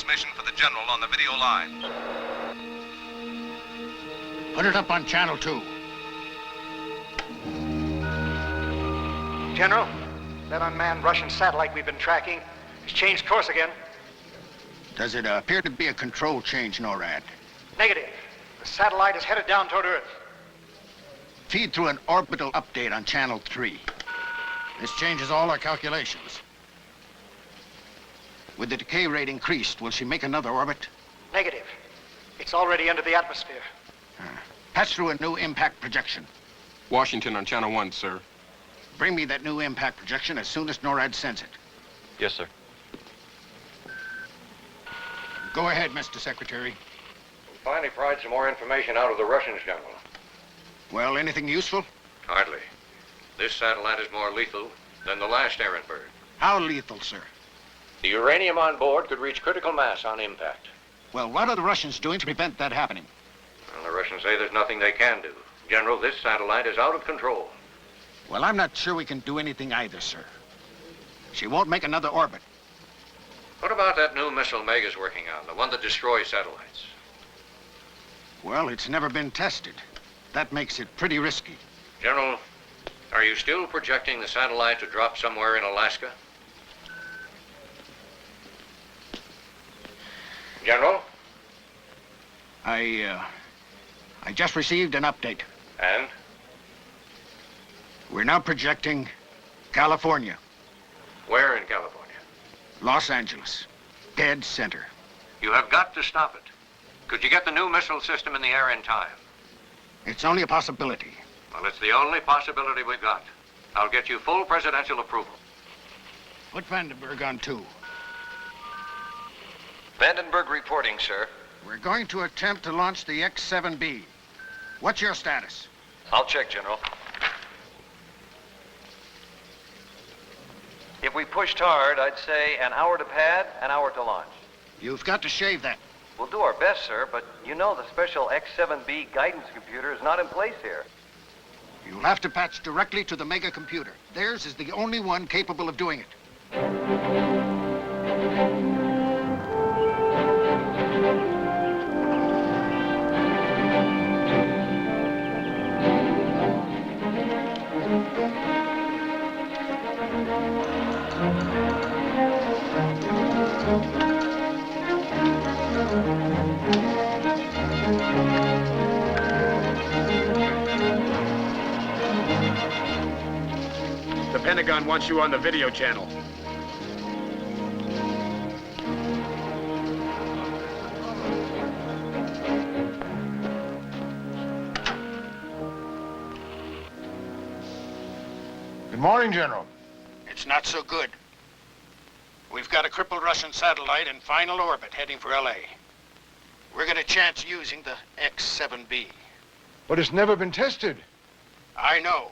transmission for the General on the video line. Put it up on Channel 2. General, that unmanned Russian satellite we've been tracking has changed course again. Does it appear to be a control change, NORAD? Negative. The satellite is headed down toward Earth. Feed through an orbital update on Channel 3. This changes all our calculations. With the decay rate increased, will she make another orbit? Negative. It's already entered the atmosphere. Patch through a new impact projection. Washington on Channel 1, sir. Bring me that new impact projection as soon as NORAD sends it. Yes, sir. Go ahead, Mr. Secretary. We finally pried some more information out of the Russians, General. Well, anything useful? Hardly. This satellite is more lethal than the last errant bird. How lethal, sir? The uranium on board could reach critical mass on impact. Well, what are the Russians doing to prevent that happening? Well, the Russians say there's nothing they can do. General, this satellite is out of control. Well, I'm not sure we can do anything either, sir. She won't make another orbit. What about that new missile Mega's working on, the one that destroys satellites? Well, it's never been tested. That makes it pretty risky. General, are you still projecting the satellite to drop somewhere in Alaska? General? I just received an update. And? We're now projecting California. Where in California? Los Angeles. Dead center. You have got to stop it. Could you get the new missile system in the air in time? It's only a possibility. Well, it's the only possibility we've got. I'll get you full presidential approval. Put Vandenberg on 2. Vandenberg reporting, sir. We're going to attempt to launch the X-7B. What's your status? I'll check, General. If we pushed hard, I'd say an hour to pad, an hour to launch. You've got to shave that. We'll do our best, sir, but you know the special X-7B guidance computer is not in place here. You'll have to patch directly to the mega computer. Theirs is the only one capable of doing it. The Pentagon wants you on the video channel. Good morning, General. It's not so good. We've got a crippled Russian satellite in final orbit heading for LA. We're going to chance using the X-7B. But it's never been tested. I know,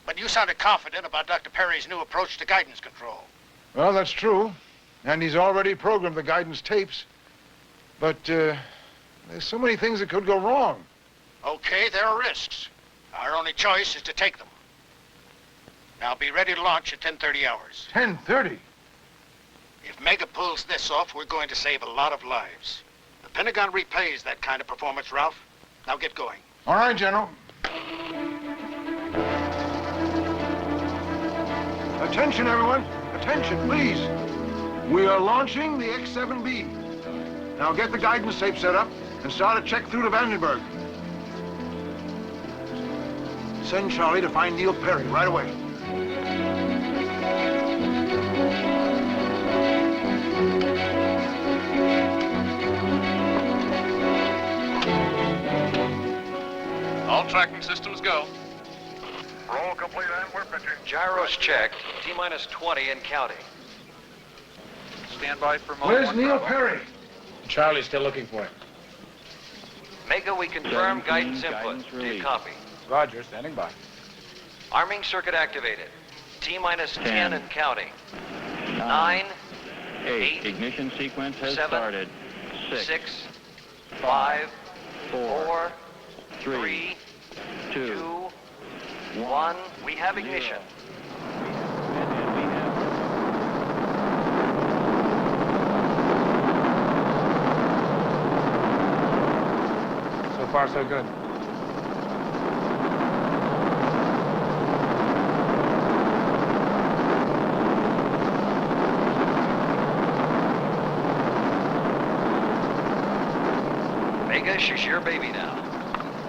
but you sounded confident about Dr. Perry's new approach to guidance control. Well, that's true. And he's already programmed the guidance tapes. But there's so many things that could go wrong. Okay, there are risks. Our only choice is to take them. Now be ready to launch at 10:30 hours. 10:30? If Mega pulls this off, we're going to save a lot of lives. The Pentagon replays that kind of performance, Ralph. Now get going. All right, General. Attention, everyone. Attention, please. We are launching the X-7B. Now get the guidance tape set up and start a check through to Vandenberg. Send Charlie to find Neil Perry right away. All tracking systems go. Roll complete and we're pitching. Gyros checked, T-minus 20 and counting. Stand by for mode Where's 1 Neil Bravo. Perry? Charlie's still looking for him. Mega, we confirm guidance input. Do you copy? Roger, standing by. Arming circuit activated. T-minus 10 and counting. 9, 8, Ignition sequence has 7, started. 6, 5, 4, 4, 3, 3, 2, 2, 1. We have ignition. far, so good. Mega, she's your baby now.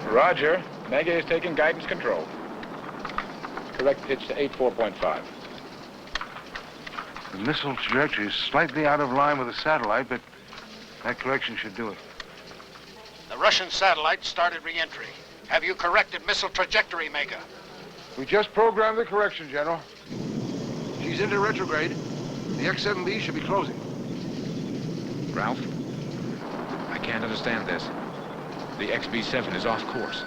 Roger. Mega is taking guidance control. Correct pitch to 84.5. The missile trajectory is slightly out of line with the satellite, but that correction should do it. The Russian satellite started re-entry. Have you corrected missile trajectory, Mega? We just programmed the correction, General. She's into retrograde. The X-7B should be closing. Ralph, I can't understand this. The XB-7 is off course.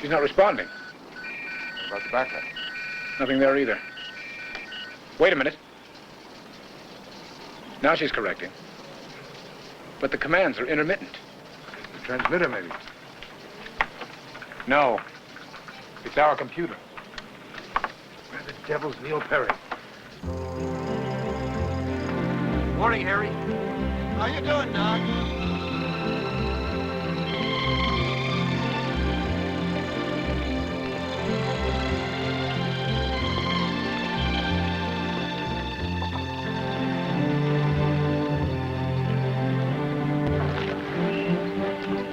She's not responding. What about the backup? Nothing there either. Wait a minute. Now she's correcting. But the commands are intermittent. The transmitter, maybe. No. It's our computer. Where the devil's Neil Perry? Morning, Harry. How you doing, Doc?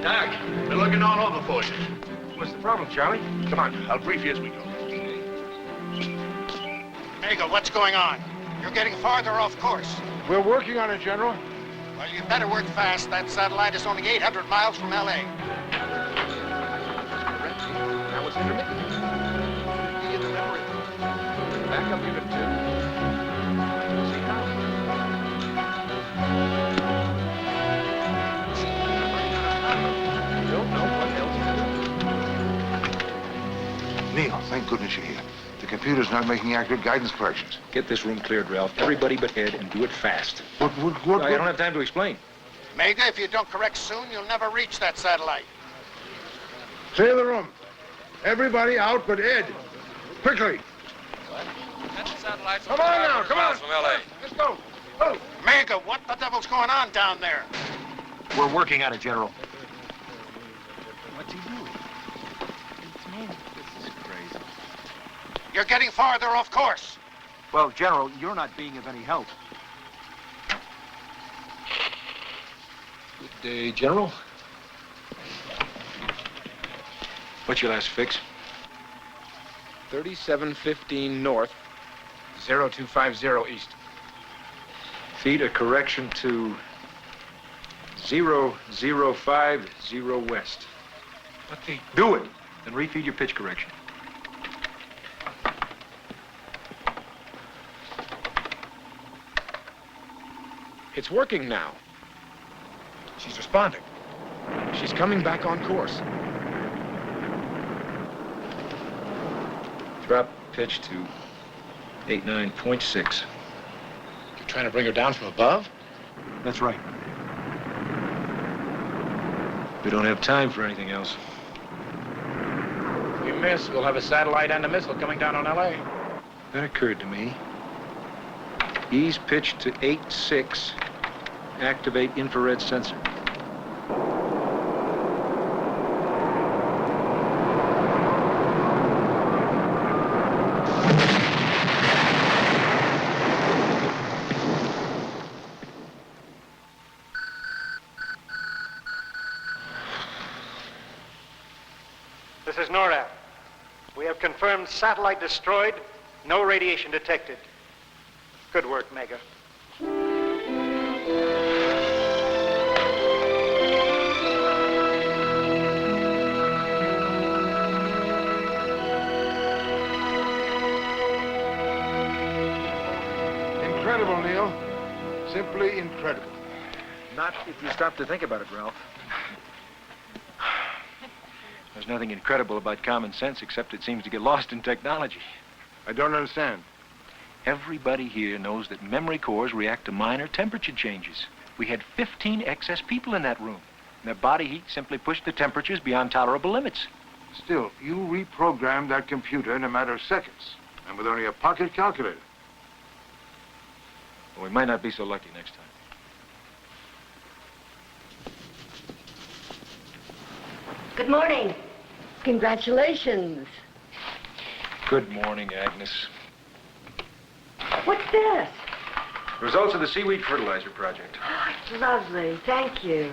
Doc, we're looking all over for you. What's the problem, Charlie? Come on, I'll brief you as we go. Mega, what's going on? You're getting farther off course. We're working on it, General. Well, you better work fast. That satellite is only 800 miles from L.A. That was intermittent. Backup unit 2. See how? Don't know what else to do. Neil, thank goodness you're here. The computer's not making accurate guidance corrections. Get this room cleared, Ralph. Everybody but Ed, and do it fast. What? I don't have time to explain. Mega, if you don't correct soon, you'll never reach that satellite. Clear the room. Everybody out but Ed. Quickly. Come on now, come on. From L.A. Let's go. Oh. Mega, what the devil's going on down there? We're working on it, General. What's he doing? This is crazy. You're getting farther off course. Well, General, you're not being of any help. Good day, General. What's your last fix? 3715 north, 0250 east. Feed a correction to 0050 west. What the... Do it. Then refeed your pitch correction. It's working now. She's responding. She's coming back on course. Drop pitch to 89.6. You're trying to bring her down from above? That's right. We don't have time for anything else. If we miss, we'll have a satellite and a missile coming down on L.A. That occurred to me. Ease pitch to 8.6. Activate infrared sensor. This is NORAD. We have confirmed satellite destroyed, no radiation detected. Good work, Mega. Incredible, Neil. Simply incredible. Not if you stop to think about it, Ralph. There's nothing incredible about common sense except it seems to get lost in technology. I don't understand. Everybody here knows that memory cores react to minor temperature changes. We had 15 excess people in that room. And their body heat simply pushed the temperatures beyond tolerable limits. Still, you reprogrammed that computer in a matter of seconds, and with only a pocket calculator. Well, we might not be so lucky next time. Good morning. Congratulations. Good morning, Agnes. What's this? Results of the seaweed fertilizer project. Oh, it's lovely. Thank you.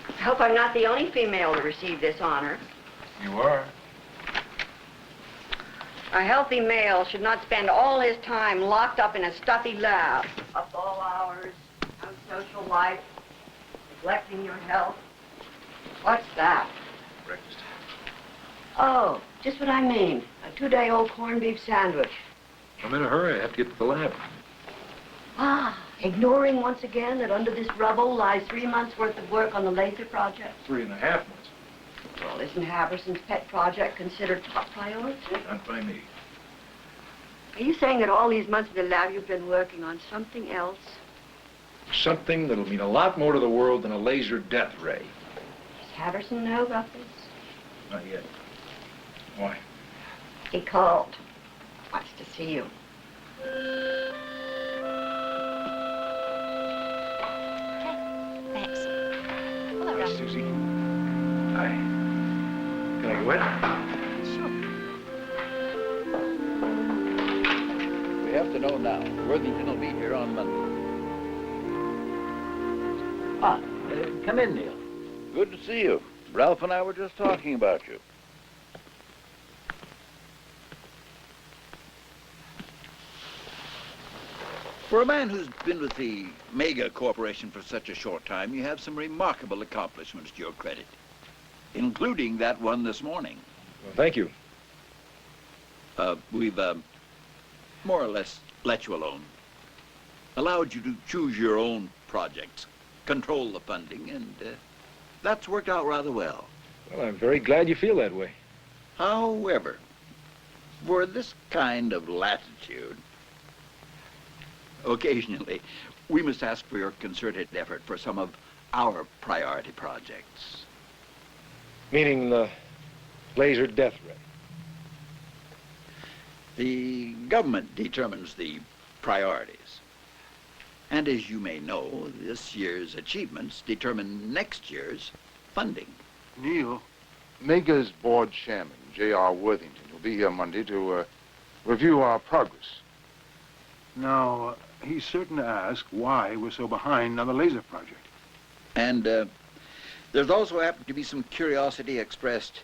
I hope I'm not the only female to receive this honor. You are. A healthy male should not spend all his time locked up in a stuffy lab. Up all hours, no social life, neglecting your health. What's that? Breakfast. Oh, just what I mean. A 2-day-old corned beef sandwich. I'm in a hurry. I have to get to the lab. Ah, ignoring once again that under this rubble lies 3 months' worth of work on the laser project. 3.5 months. Well, isn't Haverson's pet project considered top priority? Not by me. Are you saying that all these months in the lab you've been working on something else? Something that'll mean a lot more to the world than a laser death ray. Does Haverson know about this? Not yet. Why? He called. Wants to see you. Thanks. Hello, Hi, Doc. Susie. Hi. Can I go in? We have to know now. Worthington will be here on Monday. Come in, Neil. Good to see you. Ralph and I were just talking about you. For a man who's been with the Mega Corporation for such a short time, you have some remarkable accomplishments to your credit, including that one this morning. Well, thank you. We've more or less let you alone, allowed you to choose your own projects, control the funding, and that's worked out rather well. Well, I'm very glad you feel that way. However, for this kind of latitude, occasionally, we must ask for your concerted effort for some of our priority projects. Meaning the laser death ray. The government determines the priorities. And as you may know, this year's achievements determine next year's funding. Neil, Mega's board chairman, J.R. Worthington, will be here Monday to review our progress. Now, he's certain to ask why we're so behind on the laser project. And there's also happened to be some curiosity expressed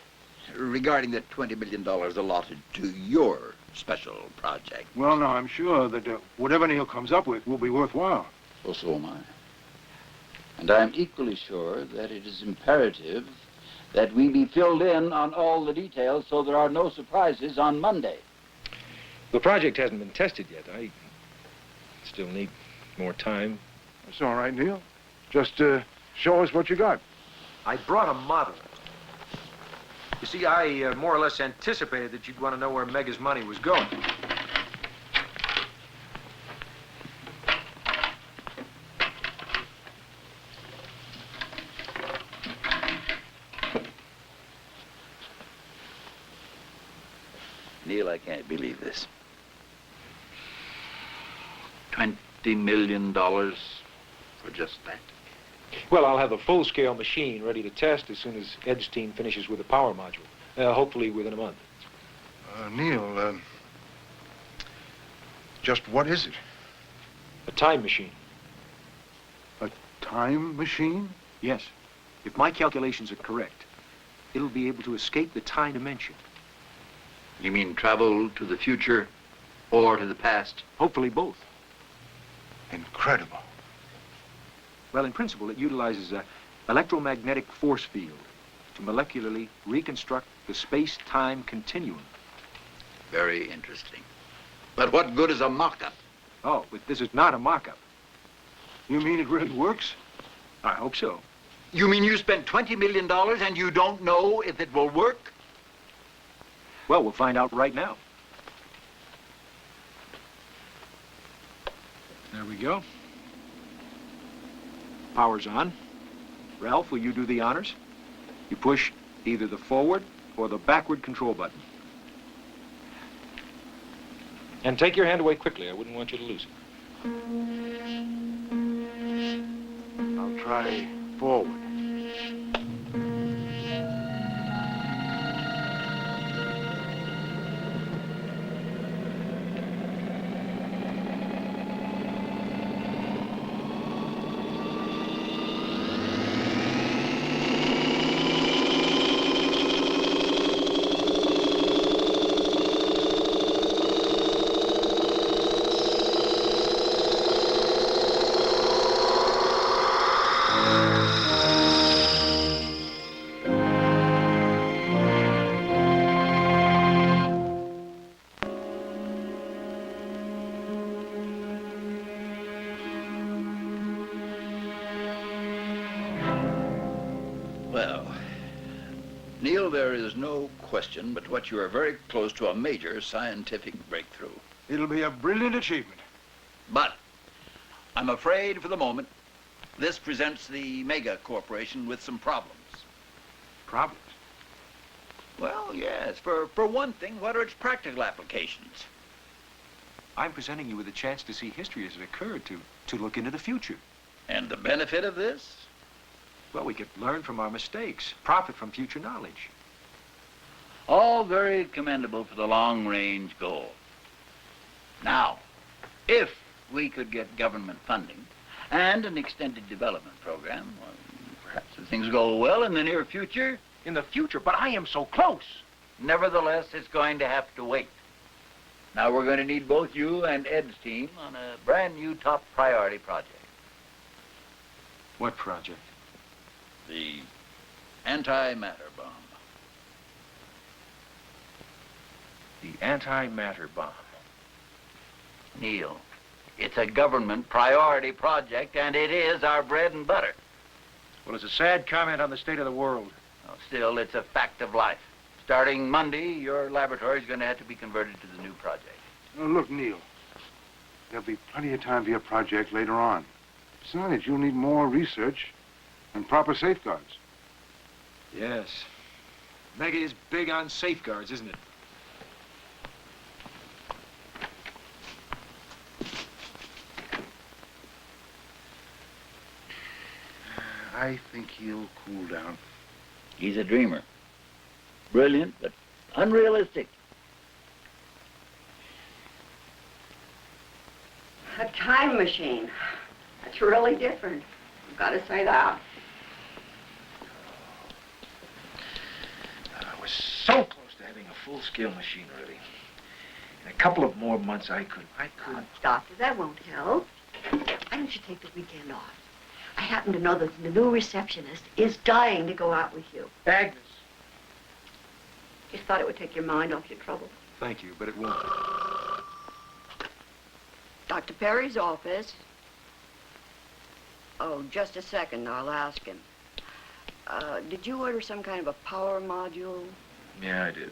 regarding the $20 million allotted to your special project. Well, now, I'm sure that whatever Neil comes up with will be worthwhile. Well, so am I. And I'm equally sure that it is imperative that we be filled in on all the details so there are no surprises on Monday. The project hasn't been tested yet. I still need more time. That's all right, Neil. Just show us what you got. I brought a model. You see, I more or less anticipated that you'd want to know where Mega's money was going. Neil, I can't believe this. $20 million for just that. Well, I'll have the full-scale machine ready to test as soon as Ed's team finishes with the power module, hopefully within a month. Neil, just what is it? A time machine. A time machine? Yes. If my calculations are correct, it'll be able to escape the time dimension. You mean travel to the future or to the past? Hopefully both. Incredible. Well, in principle, it utilizes an electromagnetic force field to molecularly reconstruct the space-time continuum. Very interesting. But what good is a mock-up? Oh, but this is not a mock-up. You mean it really works? I hope so. You mean you spent $20 million and you don't know if it will work? Well, we'll find out right now. There we go. Power's on. Ralph, will you do the honors? You push either the forward or the backward control button. And take your hand away quickly. I wouldn't want you to lose it. I'll try forward. Neil, there is no question but what you are very close to a major scientific breakthrough. It'll be a brilliant achievement. But I'm afraid for the moment, this presents the Mega Corporation with some problems. Problems? Well, yes. For one thing, what are its practical applications? I'm presenting you with a chance to see history as it occurred, to look into the future. And the benefit of this? Well, we could learn from our mistakes, profit from future knowledge. All very commendable for the long-range goal. Now, if we could get government funding and an extended development program, well, perhaps if things go well in the near future. In the future, but I am so close. Nevertheless, it's going to have to wait. Now, we're going to need both you and Ed's team on a brand new top priority project. What project? The antimatter bomb. The antimatter bomb. Neil, it's a government priority project, and it is our bread and butter. Well, it's a sad comment on the state of the world. Well, still, it's a fact of life. Starting Monday, your laboratory is going to have to be converted to the new project. Look, Neil, there'll be plenty of time for your project later on. Besides, you'll need more research and proper safeguards. Yes. Mega is big on safeguards, isn't it? I think he'll cool down. He's a dreamer. Brilliant, but unrealistic. A time machine. That's really different. I've got to say that. I was so close to having a full-scale machine ready. In a couple of more months, I could. Oh, Doctor, that won't help. Why don't you take the weekend off? I happen to know that the new receptionist is dying to go out with you. Agnes. Just thought it would take your mind off your trouble. Thank you, but it won't. Dr. Perry's office. Oh, just a second. I'll ask him. Did you order some kind of a power module? Yeah, I did.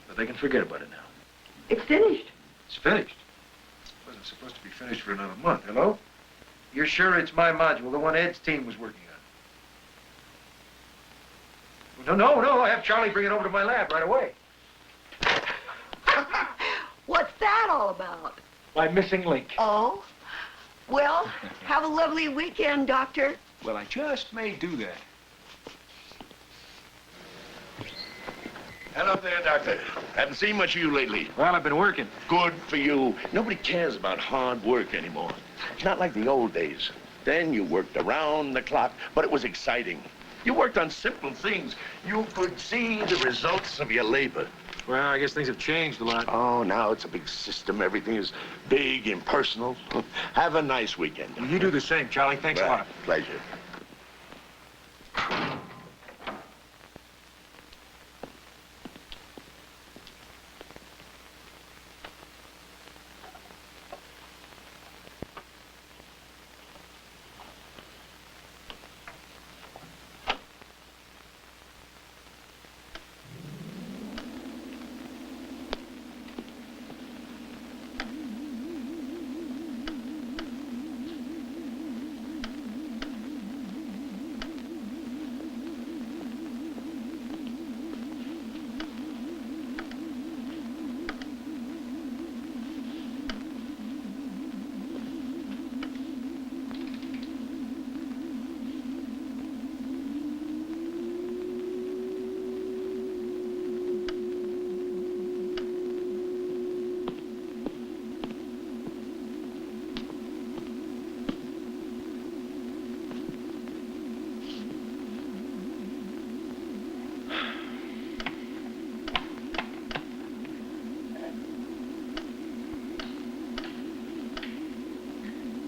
But they can forget about it now. It's finished. It's finished. It wasn't supposed to be finished for another month. Hello? You're sure it's my module, the one Ed's team was working on? No, I have Charlie bring it over to my lab right away. What's that all about? My missing link. Oh? Well, have a lovely weekend, Doctor. Well, I just may do that. Hello there, Doctor. Haven't seen much of you lately. Well, I've been working. Good for you. Nobody cares about hard work anymore. It's not like the old days. Then you worked around the clock, but it was exciting. You worked on simple things. You could see the results of your labor. Well, I guess things have changed a lot. Oh, now it's a big system. Everything is big, impersonal. Have a nice weekend. Well, you do the same, Charlie. Thanks a lot. Pleasure.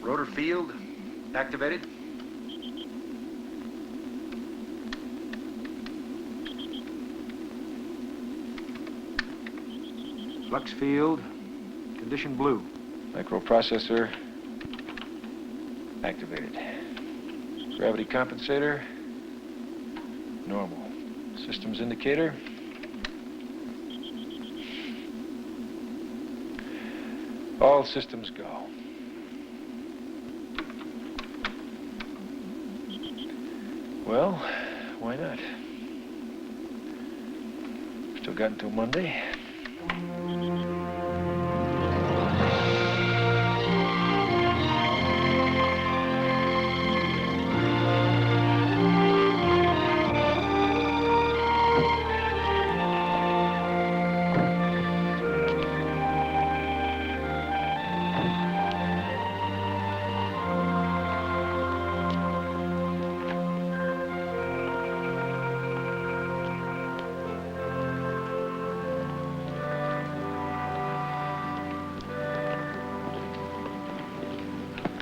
Rotor field activated. Flux field, condition blue. Microprocessor activated. Gravity compensator, normal. Systems indicator. All systems go. Well, why not? Still got until Monday.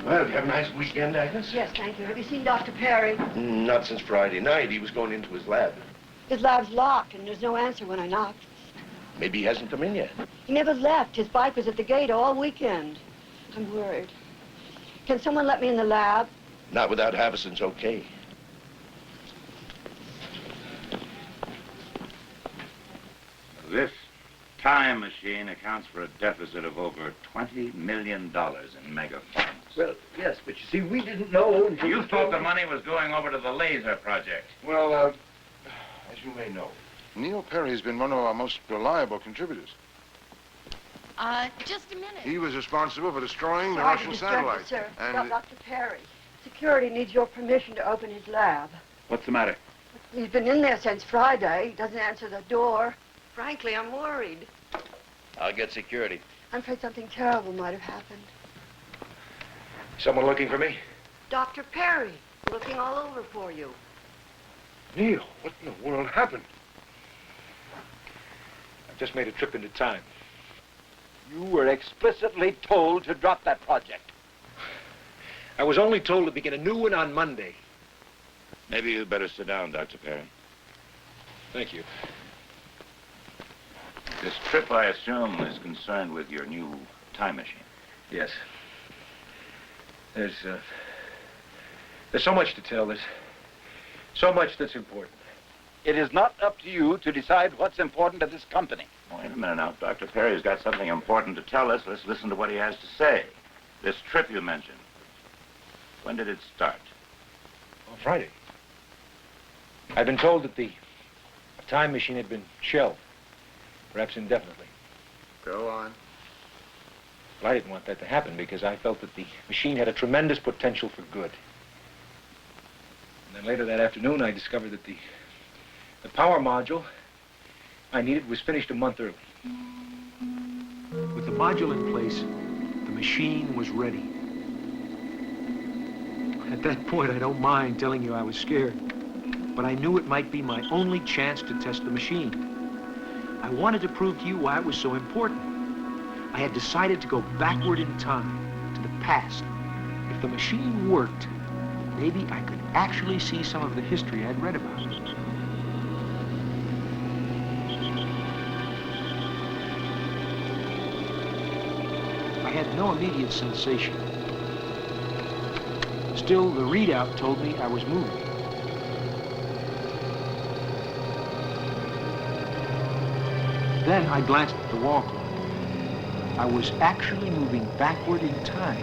Well, you have a nice weekend, Agnes? Yes, thank you. Have you seen Dr. Perry? Not since Friday night. He was going into his lab. His lab's locked, and there's no answer when I knocked. Maybe he hasn't come in yet. He never left. His bike was at the gate all weekend. I'm worried. Can someone let me in the lab? Not without Havison's okay. This time machine accounts for a deficit of over $20 million in mega funds. Well, yes, but you see, we didn't know until... You thought the money was going over to the laser project. Well, as you may know, Neil Perry's been one of our most reliable contributors. Just a minute. He was responsible for destroying the Sorry Russian to disturb satellite. you, sir. And Dr. Perry, security needs your permission to open his lab. What's the matter? He's been in there since Friday. He doesn't answer the door. Frankly, I'm worried. I'll get security. I'm afraid something terrible might have happened. Someone looking for me? Dr. Perry, looking all over for you. Neil, what in the world happened? I've just made a trip into time. You were explicitly told to drop that project. I was only told to begin a new one on Monday. Maybe you'd better sit down, Dr. Perry. Thank you. This trip, I assume, is concerned with your new time machine. Yes. There's so much to tell. There's so much that's important. It is not up to you to decide what's important to this company. Wait a minute now. Dr. Perry's got something important to tell us. Let's listen to what he has to say. This trip you mentioned, when did it start? On Friday. I've been told that the time machine had been shelved, perhaps indefinitely. Go on. Well, I didn't want that to happen because I felt that the machine had a tremendous potential for good. And then later that afternoon, I discovered that the power module I needed was finished a month early. With the module in place, the machine was ready. At that point, I don't mind telling you I was scared, but I knew it might be my only chance to test the machine. I wanted to prove to you why it was so important. I had decided to go backward in time, to the past. If the machine worked, maybe I could actually see some of the history I'd read about. I had no immediate sensation. Still, the readout told me I was moving. Then I glanced at the wall clock. I was actually moving backward in time.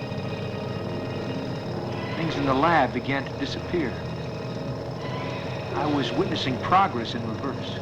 Things in the lab began to disappear. I was witnessing progress in reverse.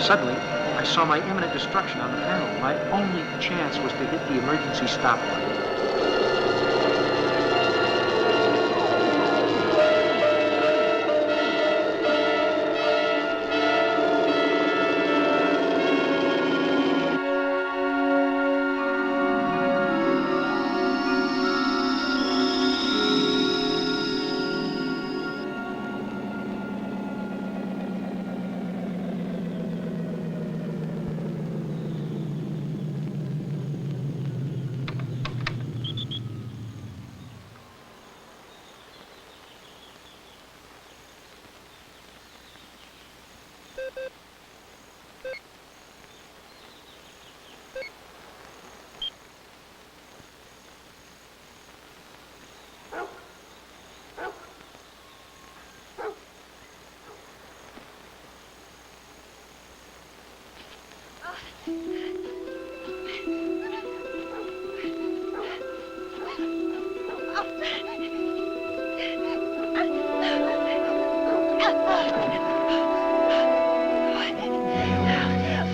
Suddenly, I saw my imminent destruction on the panel. My only chance was to hit the emergency stop button.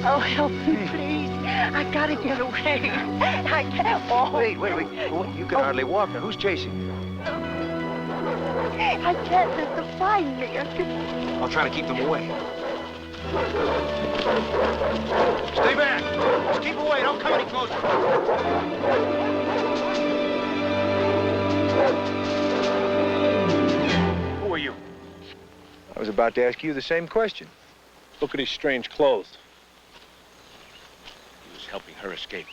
Oh, help me, please. I gotta get away. I can't walk. Wait. You can hardly walk. Now, who's chasing you? I can't let them find me. I'll try to keep them away. Stay back. Just keep away. Don't come any closer. Who are you? I was about to ask you the same question. Look at his strange clothes. He was helping her escape.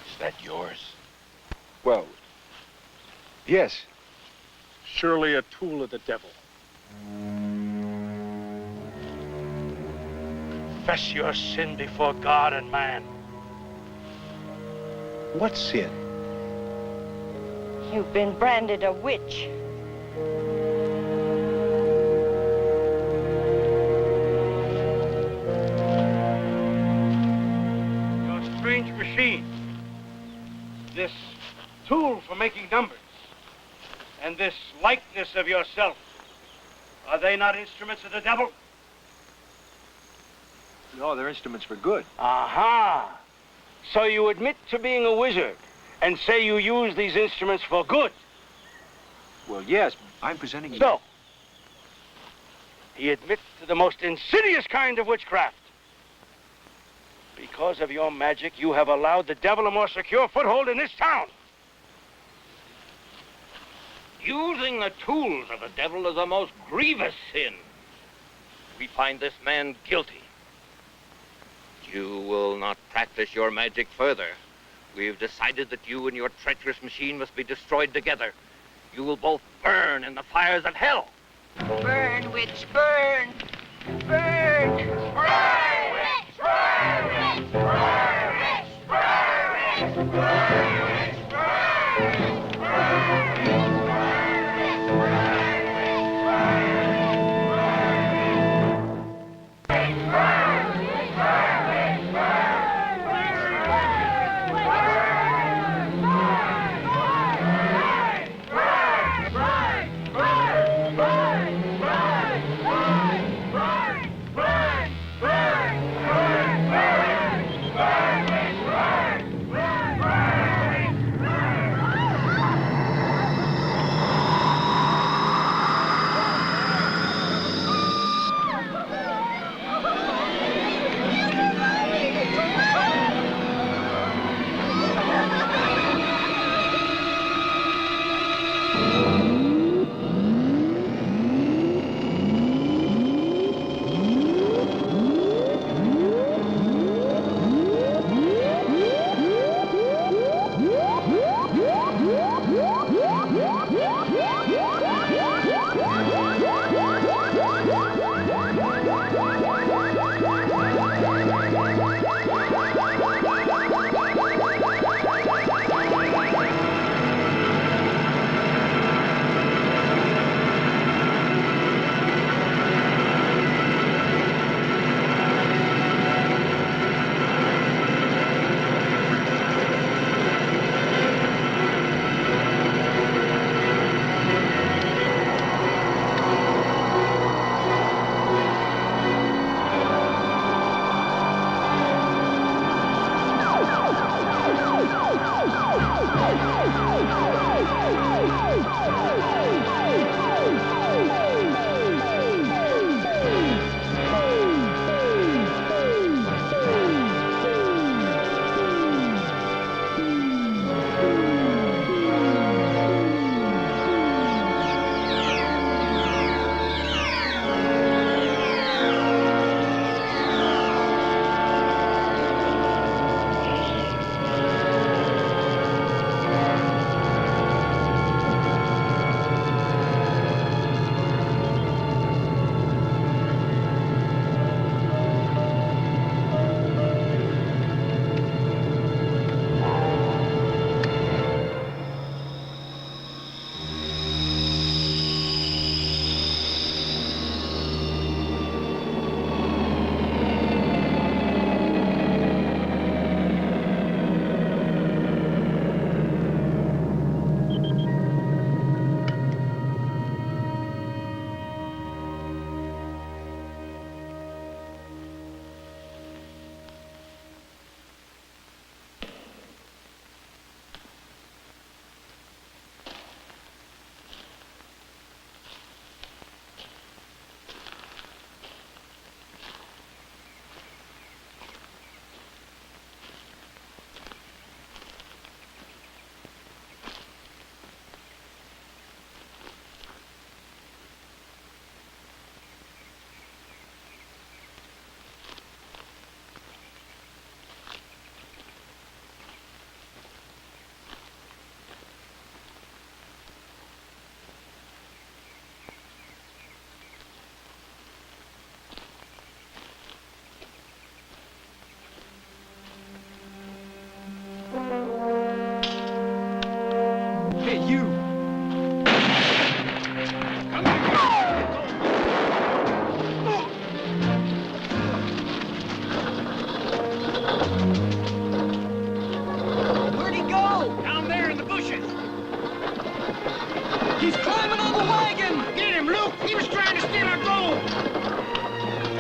Is that yours? Well, Yes. surely a tool of the devil. Confess your sin before God and man. What sin? You've been branded a witch. Your strange machine, this tool for making numbers, and this likeness of yourself, are they not instruments of the devil? No, they're instruments for good. Aha! So you admit to being a wizard and say you use these instruments for good? Well, yes, I'm presenting you. No. He admits to the most insidious kind of witchcraft. Because of your magic, you have allowed the devil a more secure foothold in this town. Using the tools of the devil is a most grievous sin. We find this man guilty. You will not practice your magic further. We've decided that you and your treacherous machine must be destroyed together. You will both burn in the fires of hell. Burn, witch, burn! Burn! Burn, witch! Burn, witch! Burn, witch! Burn, witch! Burn, witch! Burn,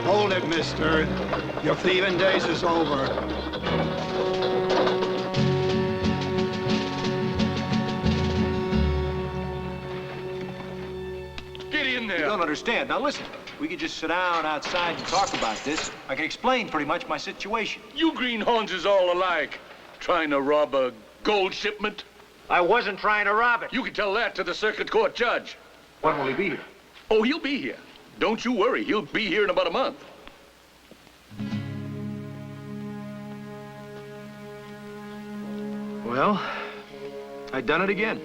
Hold it, mister. Your thieving days is over. Get in there. You don't understand. Now listen, we could just sit down outside and talk about this. I can explain pretty much my situation. You greenhorns is all alike. Trying to rob a gold shipment? I wasn't trying to rob it. You can tell that to the circuit court judge. When will he be here? Oh, he'll be here. Don't you worry. He'll be here in about a month. Well, I'd done it again.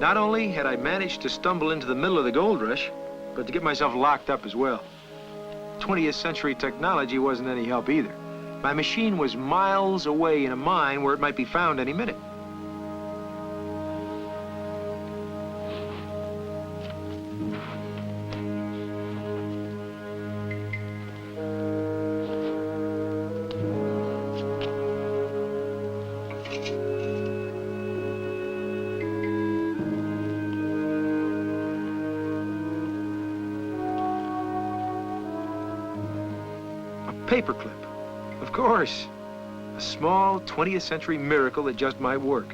Not only had I managed to stumble into the middle of the gold rush, but to get myself locked up as well. 20th century technology wasn't any help either. My machine was miles away in a mine where it might be found any minute. Paperclip. Of course. A small 20th century miracle that just might work.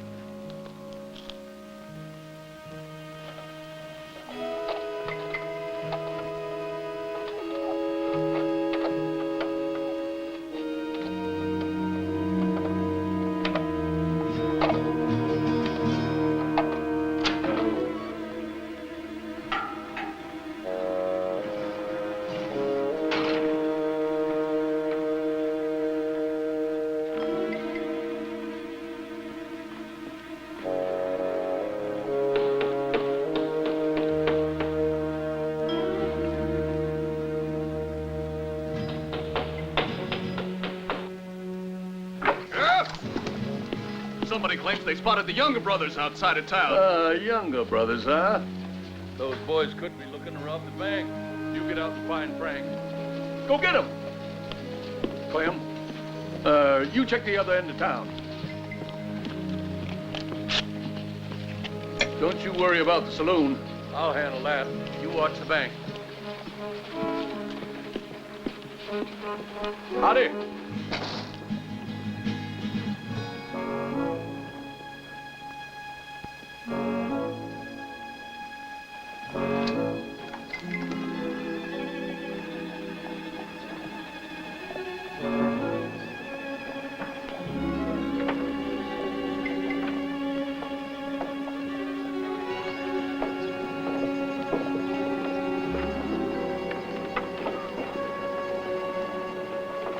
Somebody claims they spotted the Younger brothers outside of town. Younger brothers, huh? Those boys could be looking to rob the bank. You get out and find Frank. Go get him! Clem, you check the other end of town. Don't you worry about the saloon. I'll handle that. You watch the bank. Howdy.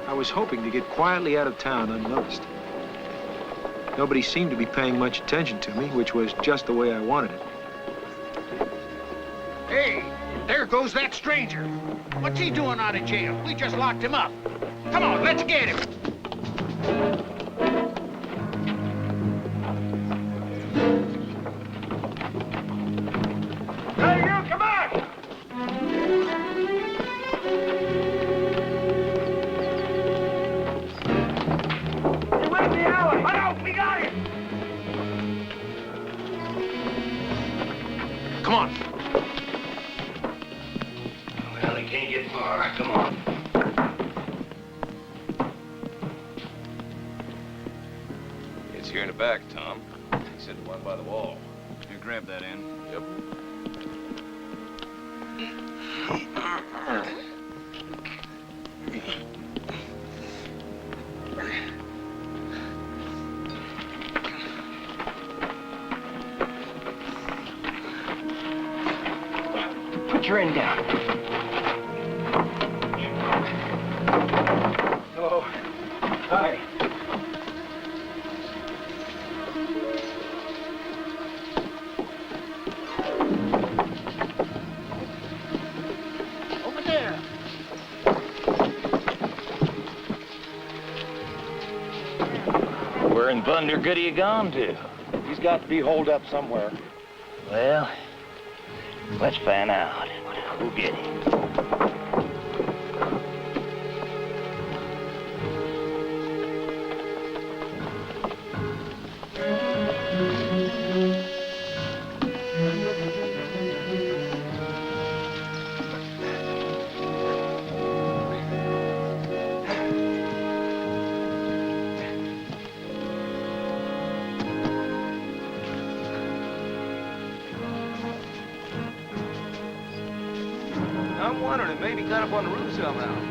I was hoping to get quietly out of town unnoticed. Nobody seemed to be paying much attention to me, which was just the way I wanted it. Hey, there goes that stranger. What's he doing out of jail? We just locked him up. Come on, let's get him. Hey, you, come on! He went in the alley. Run out, we got him! Come on. Well, he can't get far. Come on. It's here in the back, Tom. He said the one by the wall. You grab that end. Yep. Put your end down. Hello. Hi. Over there. Where in thunder could he have gone to? He's got to be holed up somewhere. Well, let's find out. We'll get him. morning. Maybe got up on the roof somehow.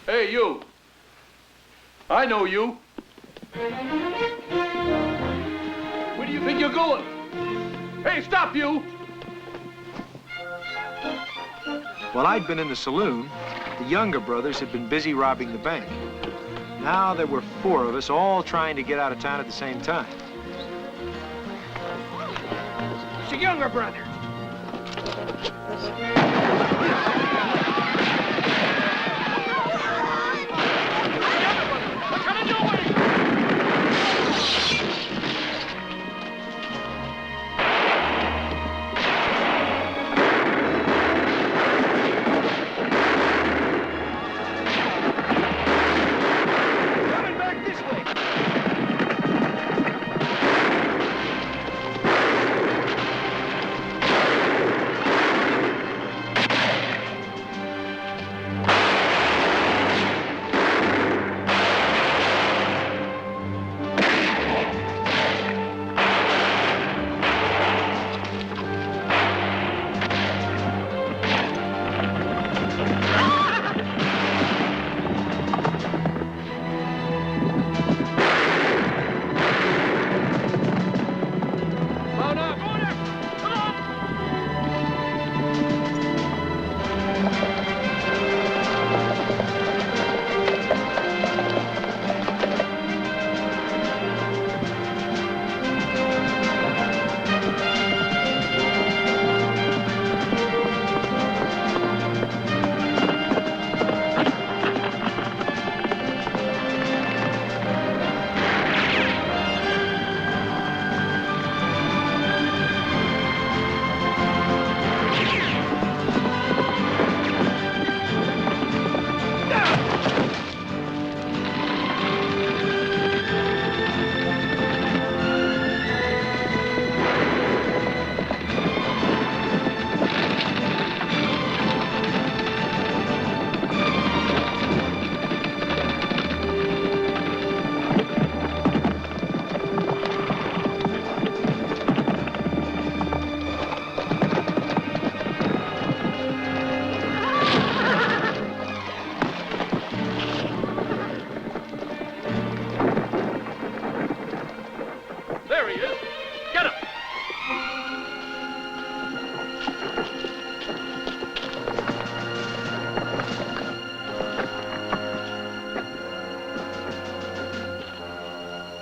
Hey, you. I know you. Where do you think you're going? Hey, stop, you! While I'd been in the saloon, the younger brothers had been busy robbing the bank. Now there were 4 of us all trying to get out of town at the same time. It's the younger brother.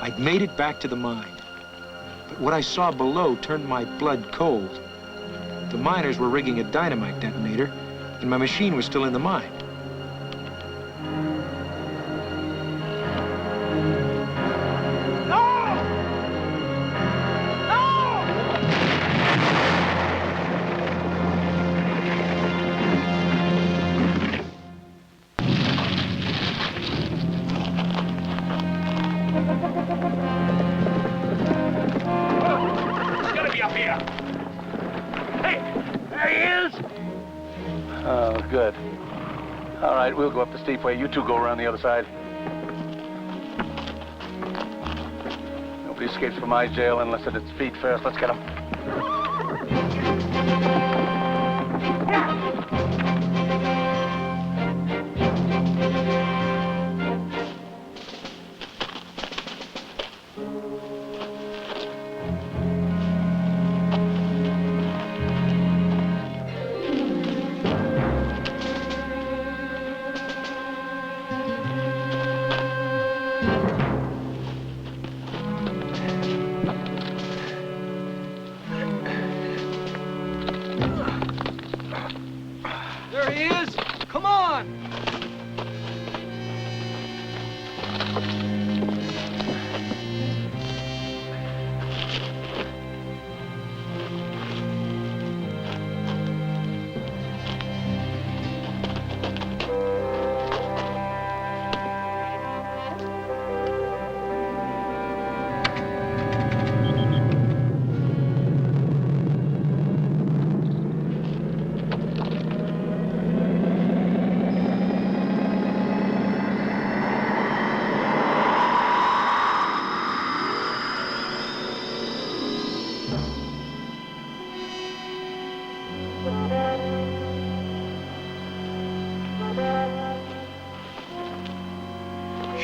I'd made it back to the mine, but what I saw below turned my blood cold. The miners were rigging a dynamite detonator, and my machine was still in the mine. Good. All right, we'll go up the steep way. You two go around the other side. Nobody escapes from my jail unless it's feet first. Let's get them. There he is! Come on!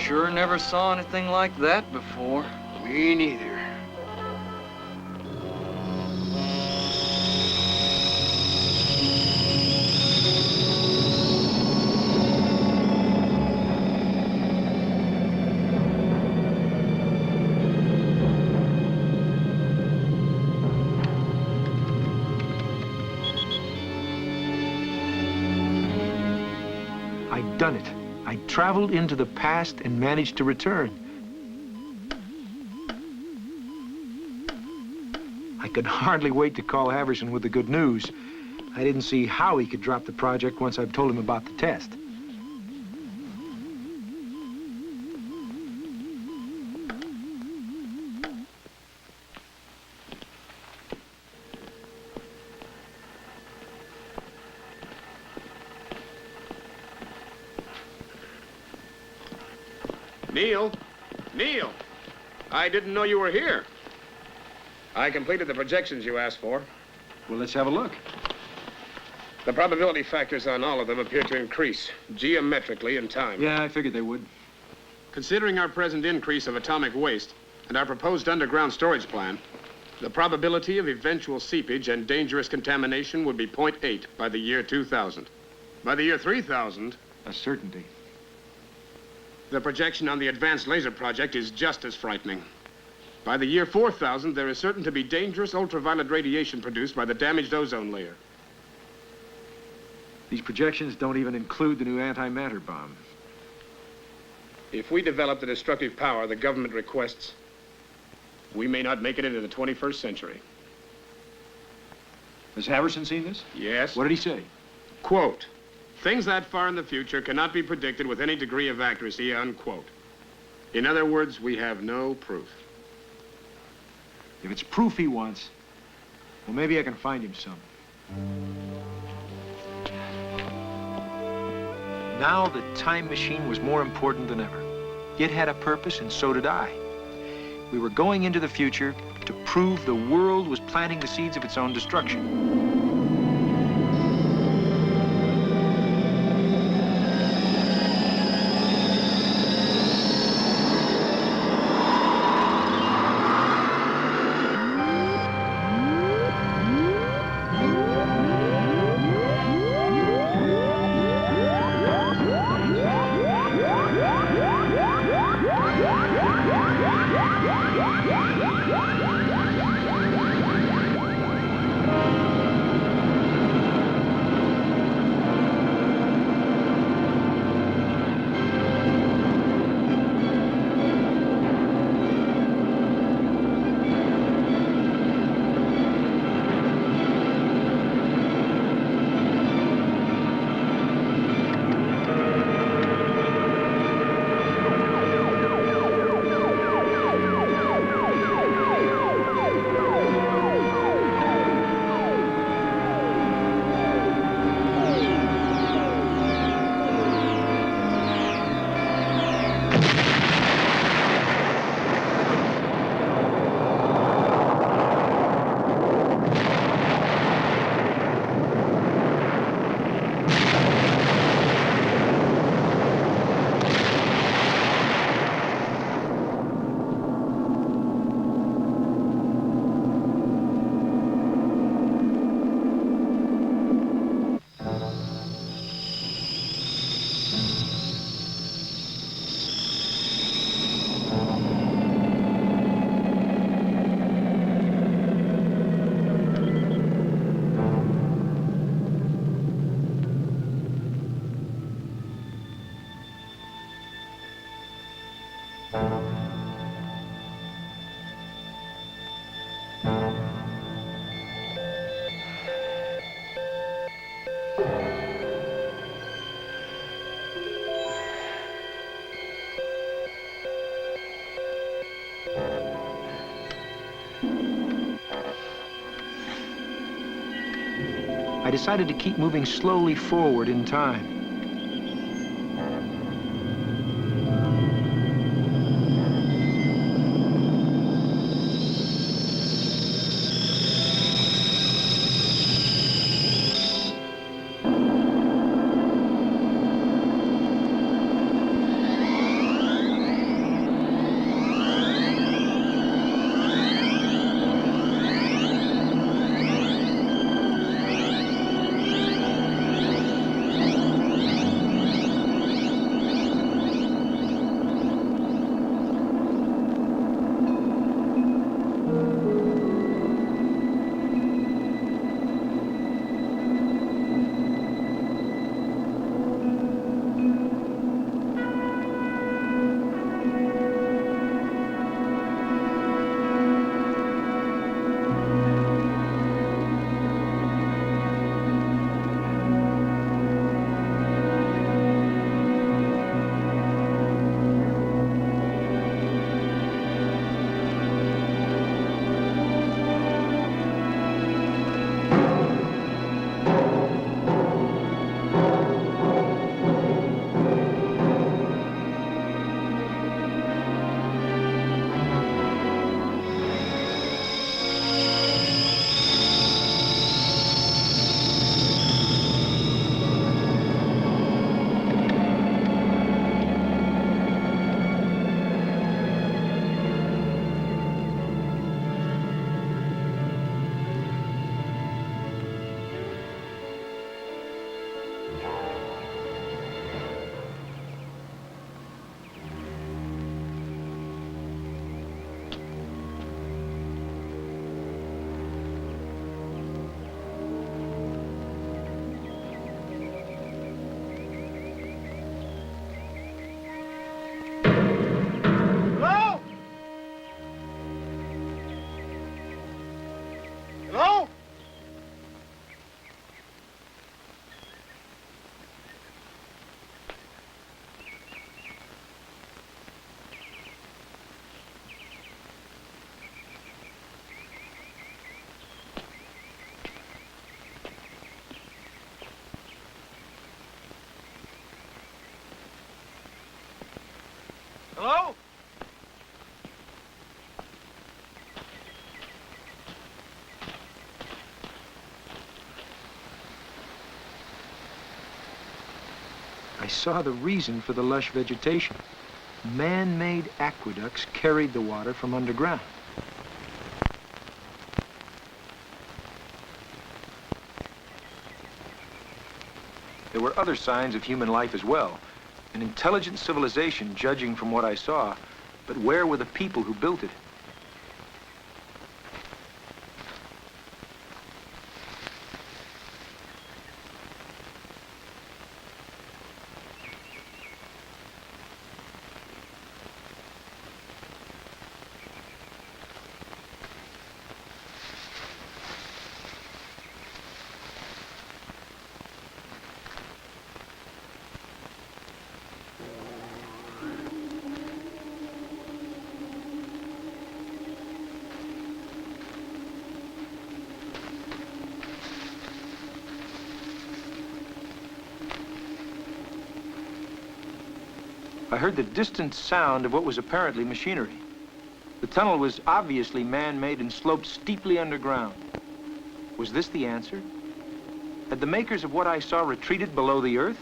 Sure never saw anything like that before. Me neither. I'd done it. I'd traveled into the past and managed to return. I could hardly wait to call Haverson with the good news. I didn't see how he could drop the project once I'd told him about the test. Neil? Neil! I didn't know you were here. I completed the projections you asked for. Well, let's have a look. The probability factors on all of them appear to increase geometrically in time. Yeah, I figured they would. Considering our present increase of atomic waste and our proposed underground storage plan, the probability of eventual seepage and dangerous contamination would be 0.8 by the year 2000. By the year 3000... A certainty. The projection on the Advanced Laser Project is just as frightening. By the year 4000, there is certain to be dangerous ultraviolet radiation produced by the damaged ozone layer. These projections don't even include the new antimatter bomb. If we develop the destructive power the government requests, we may not make it into the 21st century. Has Haverson seen this? Yes. What did he say? Quote, "Things that far in the future cannot be predicted with any degree of accuracy," unquote. In other words, we have no proof. If it's proof he wants, well, maybe I can find him some. Now the time machine was more important than ever. It had a purpose, and so did I. We were going into the future to prove the world was planting the seeds of its own destruction. I decided to keep moving slowly forward in time. Hello? I saw the reason for the lush vegetation. Man-made aqueducts carried the water from underground. There were other signs of human life as well. An intelligent civilization, judging from what I saw, but where were the people who built it? I heard the distant sound of what was apparently machinery. The tunnel was obviously man-made and sloped steeply underground. Was this the answer? Had the makers of what I saw retreated below the earth?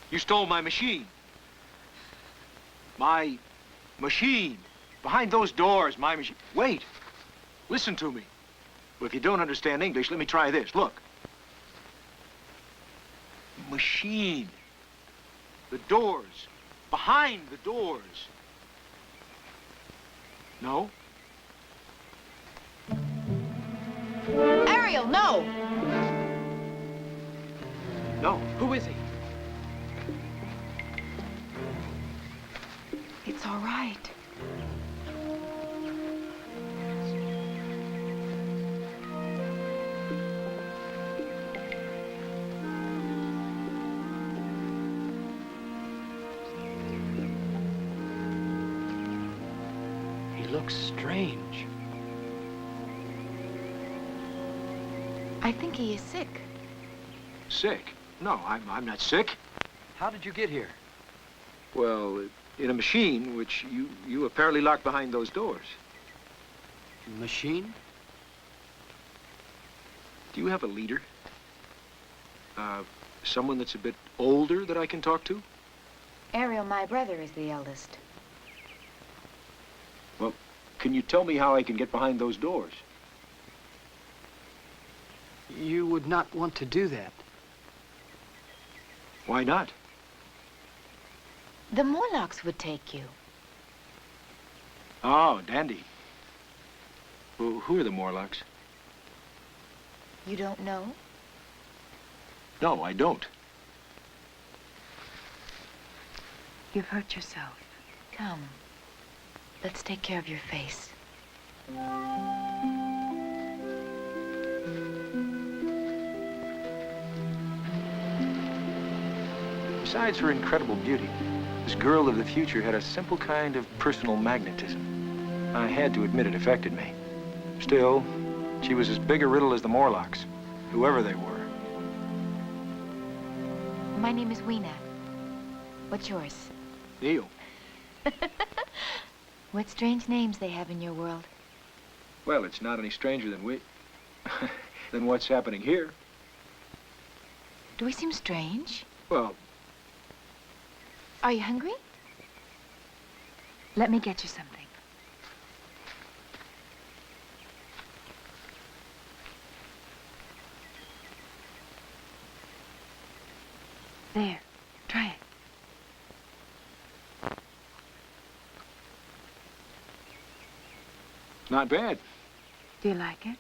You stole my machine. My machine. Behind those doors, my machine. Wait. Listen to me. Well, if you don't understand English, let me try this. Look. Machine. The doors. Behind the doors. No? Ariel, no! No. Who is he? It's all right. He looks strange. I think he is sick. Sick? No, I'm not sick. How did you get here? Well, in a machine, which you apparently locked behind those doors. Machine? Do you have a leader? Someone that's a bit older that I can talk to? Ariel, my brother, is the eldest. Well, can you tell me how I can get behind those doors? You would not want to do that. Why not? The Morlocks would take you. Oh, dandy. Well, who are the Morlocks? You don't know? No, I don't. You've hurt yourself. Come. Let's take care of your face. Besides her incredible beauty, this girl of the future had a simple kind of personal magnetism. I had to admit it affected me. Still, she was as big a riddle as the Morlocks, whoever they were. My name is Weena. What's yours? Neil. What strange names they have in your world. Well, it's not any stranger than what's happening here. Do we seem strange? Well, are you hungry? Let me get you something. There, try it. not bad. Do you like it?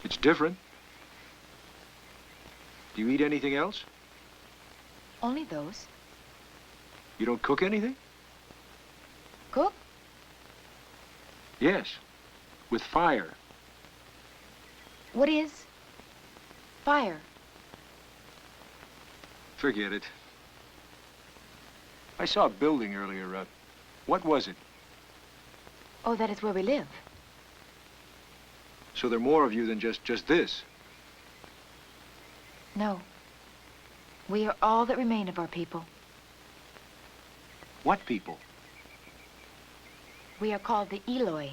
It's different. Do you eat anything else? Only those. You don't cook anything? Cook? Yes, with fire. What is fire? Forget it. I saw a building earlier. What was it? Oh, that is where we live. So there are more of you than just this. No. We are all that remain of our people. What people? We are called the Eloi.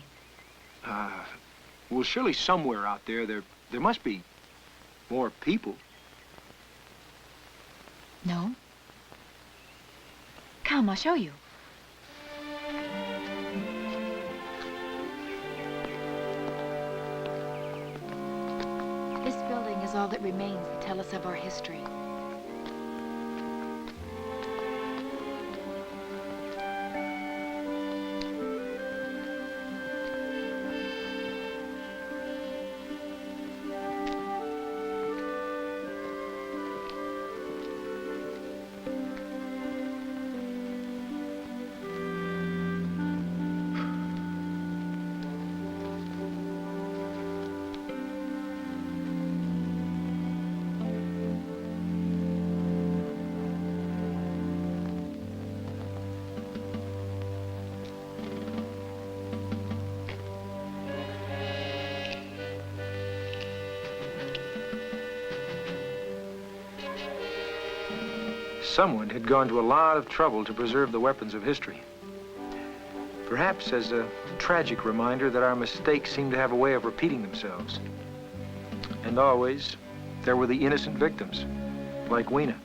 Well, surely somewhere out there, there must be more people. No? Come, I'll show you. This building is all that remains to tell us of our history. Someone had gone to a lot of trouble to preserve the weapons of history. Perhaps as a tragic reminder that our mistakes seem to have a way of repeating themselves. And always, there were the innocent victims, like Weena.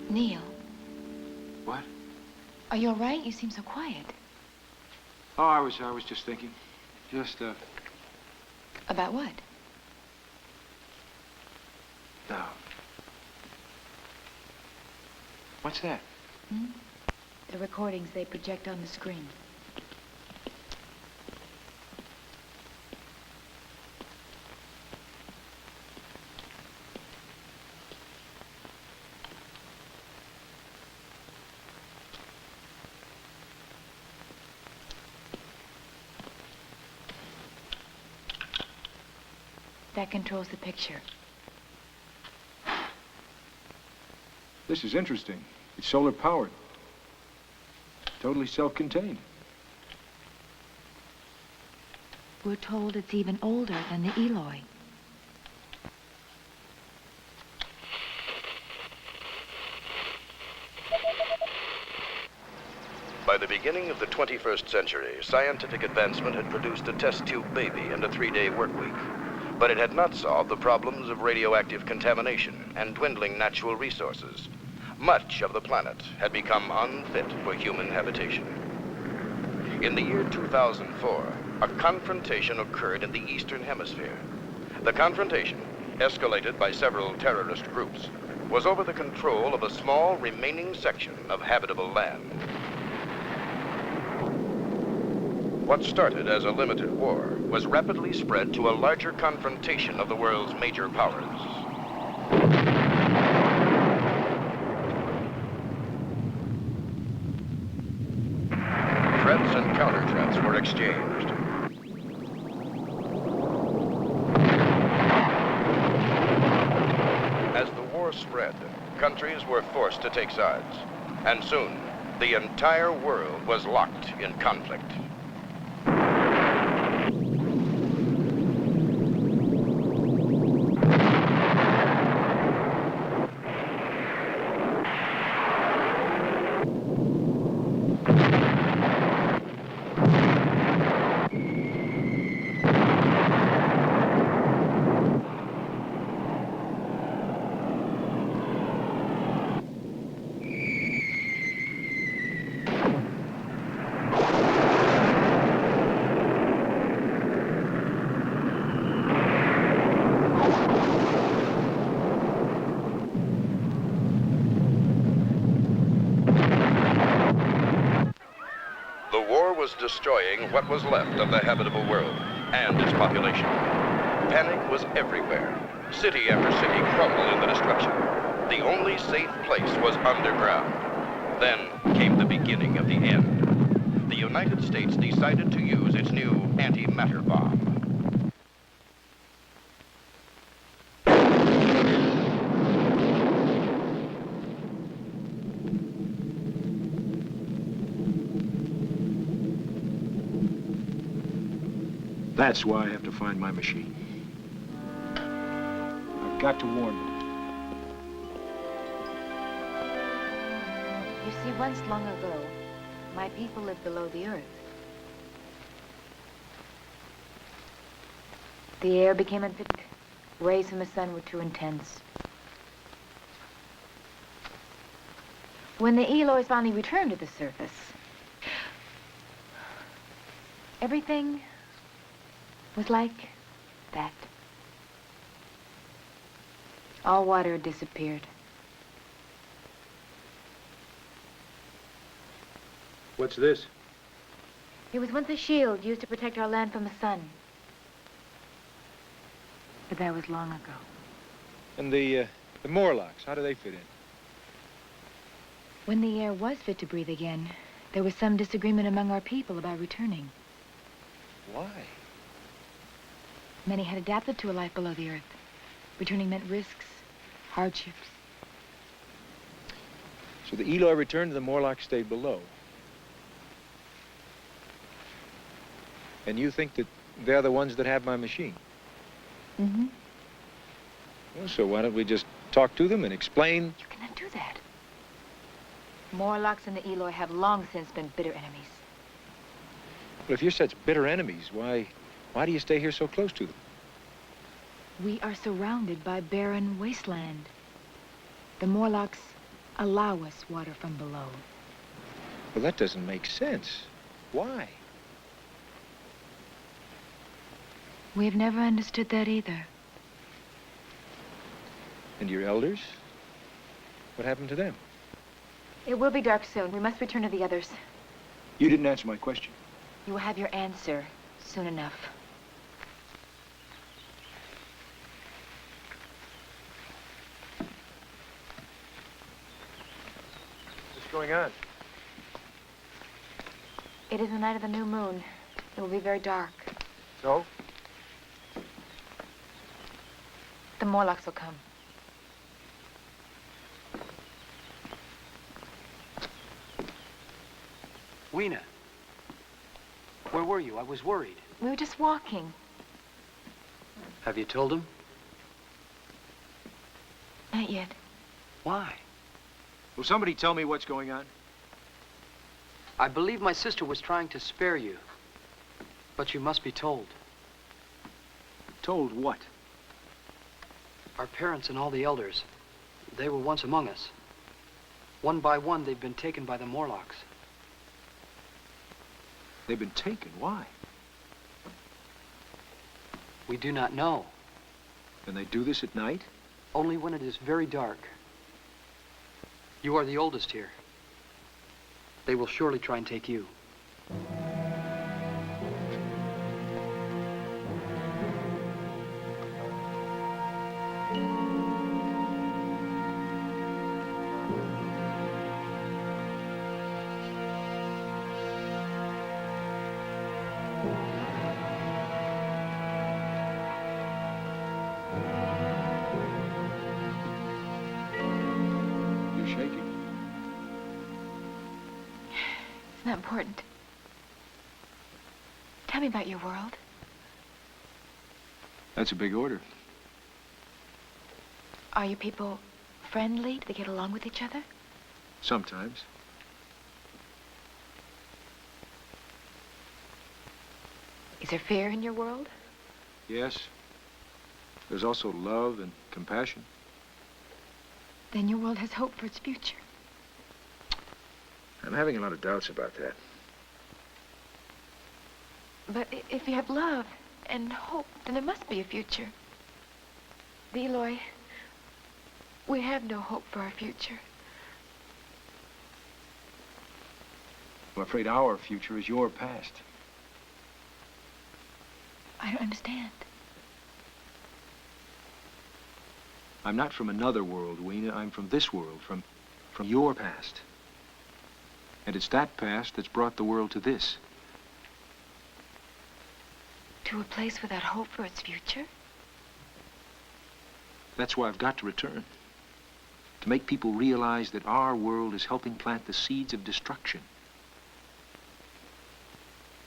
Neil. What? Are you all right? You seem so quiet. Oh, I was just thinking. About what? No. What's that? Hmm? The recordings they project on the screen. that controls the picture. This is interesting. It's solar powered. Totally self-contained. We're told it's even older than the Eloy. By the beginning of the 21st century, scientific advancement had produced a test tube baby and a 3-day work week. But it had not solved the problems of radioactive contamination and dwindling natural resources. Much of the planet had become unfit for human habitation. In the year 2004, a confrontation occurred in the Eastern Hemisphere. The confrontation, escalated by several terrorist groups, was over the control of a small remaining section of habitable land. What started as a limited war was rapidly spread to a larger confrontation of the world's major powers. Threats and counter-threats were exchanged. As the war spread, countries were forced to take sides, and soon the entire world was locked in conflict. Destroying what was left of the habitable world and its population. Panic was everywhere. City after city crumbled in the destruction. The only safe place was underground. Then came the beginning of the end. The United States decided to use its new antimatter bomb. That's why I have to find my machine. I've got to warn them. You see, once long ago, my people lived below the earth. The air became unfit. Rays from the sun were too intense. When the Eloys finally returned to the surface, everything was like that. All water had disappeared. What's this? It was once a shield used to protect our land from the sun. But that was long ago. And the Morlocks, how do they fit in? When the air was fit to breathe again, there was some disagreement among our people about returning. Why? Many had adapted to a life below the earth. Returning meant risks, hardships. So the Eloy returned and the Morlocks stayed below. And you think that they're the ones that have my machine? Mm-hmm. Well, so why don't we just talk to them and explain? You cannot do that. Morlocks and the Eloy have long since been bitter enemies. Well, if you're such bitter enemies, why do you stay here so close to them? We are surrounded by barren wasteland. The Morlocks allow us water from below. Well, that doesn't make sense. Why? We have never understood that either. And your elders? What happened to them? It will be dark soon. We must return to the others. You didn't answer my question. You will have your answer soon enough. What's going on? It is the night of the new moon. It will be very dark. So? the Morlocks will come. Weena, where were you? I was worried. We were just walking. Have you told him? Not yet. Why? Will somebody tell me what's going on? I believe my sister was trying to spare you. But you must be told. Told what? Our parents and all the elders, they were once among us. One by one, they've been taken by the Morlocks. They've been taken. Why? We do not know. And they do this at night? Only when it is very dark. You are the oldest here. They will surely try and take you. It's not important. Tell me about your world. That's a big order. Are you people friendly? Do they get along with each other? Sometimes. Is there fear in your world? Yes. There's also love and compassion. Then your world has hope for its future. I'm having a lot of doubts about that. But if you have love and hope, then there must be a future. Eloy, we have no hope for our future. I'm afraid our future is your past. I don't understand. I'm not from another world, Weena. I'm from this world, from your past. And it's that past that's brought the world to this. To a place without hope for its future? That's why I've got to return. To make people realize that our world is helping plant the seeds of destruction.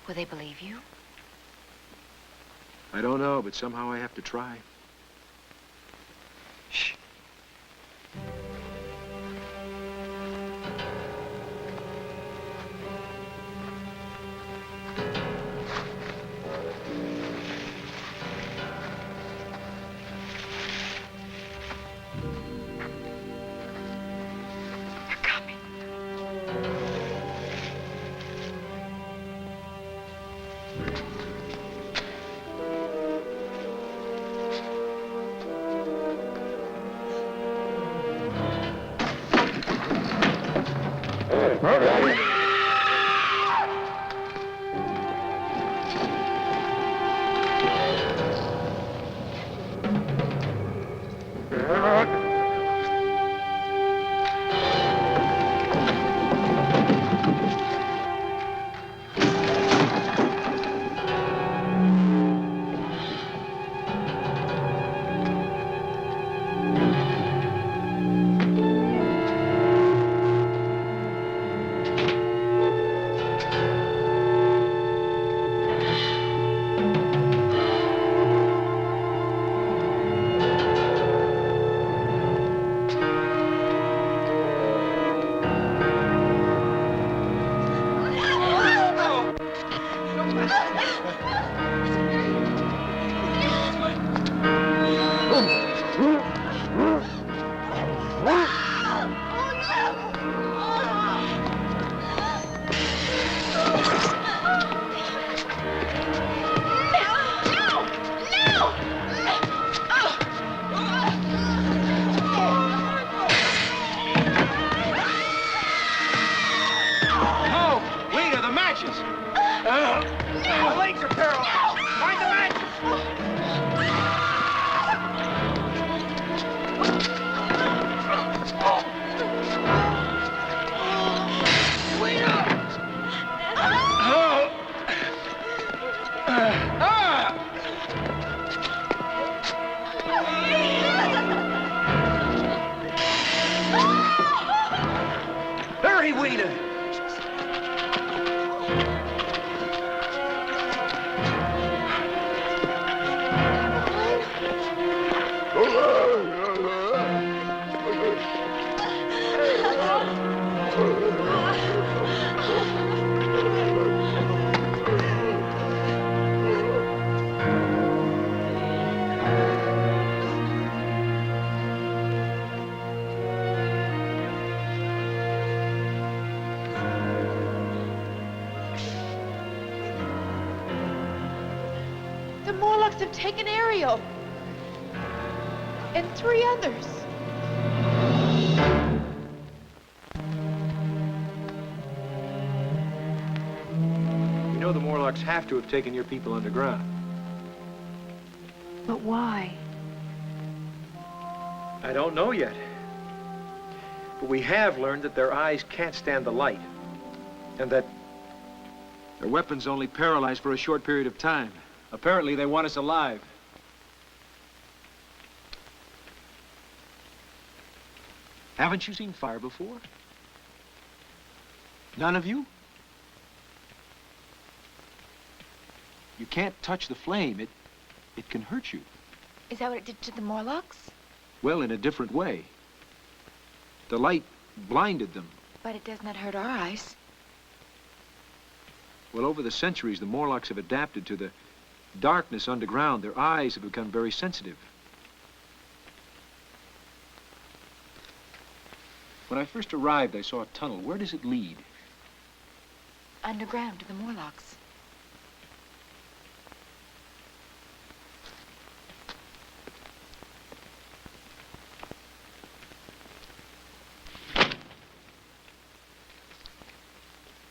Will they believe you? I don't know, but somehow I have to try. Shh. elevator. The Morlocks have taken Ariel. And 3 others. You know the Morlocks have to have taken your people underground. But why? I don't know yet. But we have learned that their eyes can't stand the light. And that their weapons only paralyze for a short period of time. Apparently, they want us alive. Haven't you seen fire before? None of you? You can't touch the flame. It can hurt you. Is that what it did to the Morlocks? Well, in a different way. The light blinded them. But it does not hurt our eyes. Well, over the centuries, the Morlocks have adapted to the darkness underground. Their eyes have become very sensitive. When I first arrived, I saw a tunnel. Where does it lead? Underground to the Morlocks.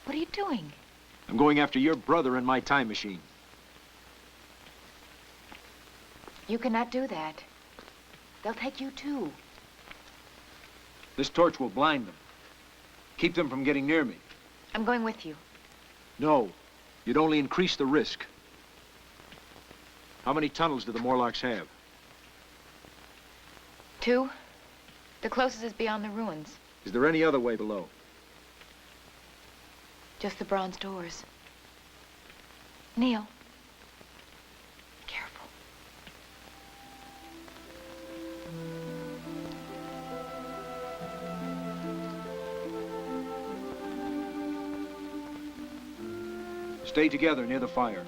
What are you doing? I'm going after your brother and my time machine. You cannot do that. They'll take you too. This torch will blind them. Keep them from getting near me. I'm going with you. No, you'd only increase the risk. How many tunnels do the Morlocks have? 2. The closest is beyond the ruins. Is there any other way below? Just the bronze doors. Neil. Careful. Stay together near the fire.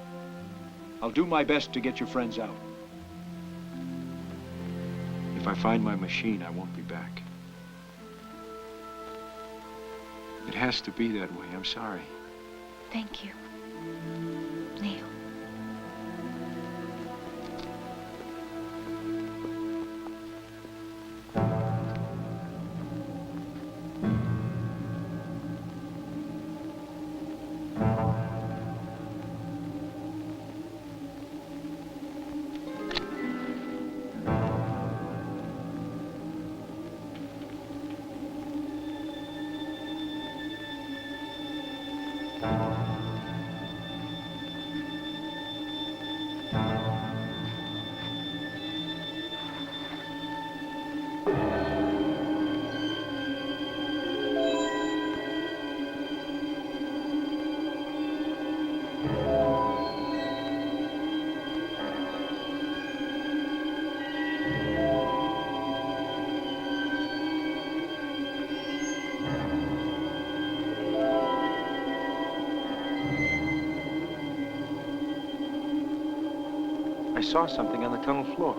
I'll do my best to get your friends out. If I find my machine, I won't be back. It has to be that way. I'm sorry. Thank you, Neil. I saw something on the tunnel floor.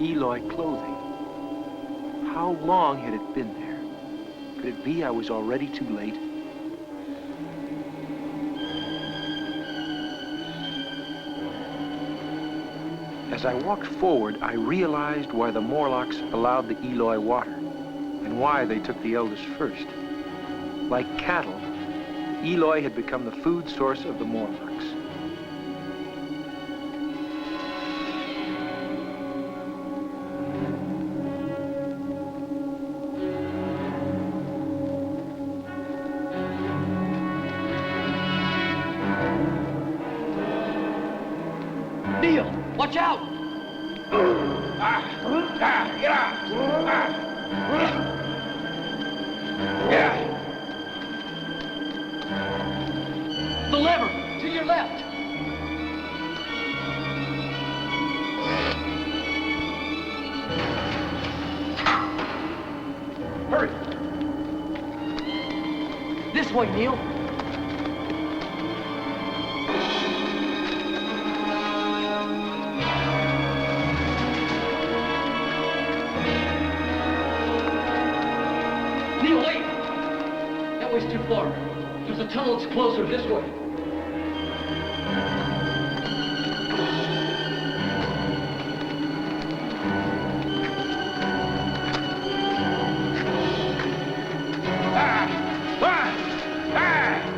Eloy clothing. How long had it been there? Could it be I was already too late? As I walked forward, I realized why the Morlocks allowed the Eloy water, and why they took the eldest first. Like cattle, Eloy had become the food source of the Morlocks. Neil, watch out! Hurry! This way, Neil. Neil, wait! That way's too far. There's a tunnel that's closer this way.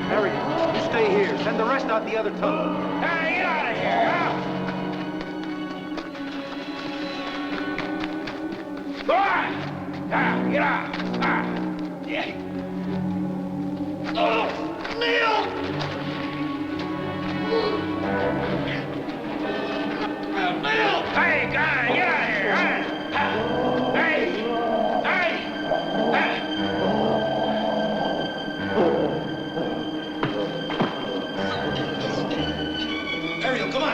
Harry, you stay here. Send the rest out the other tunnel. Hey, get out of here, huh? Go on! Get out! Yeah. Oh, Neil! Neil! Hey, guy, get out of here, huh? Hey! Hey! Ariel, come on.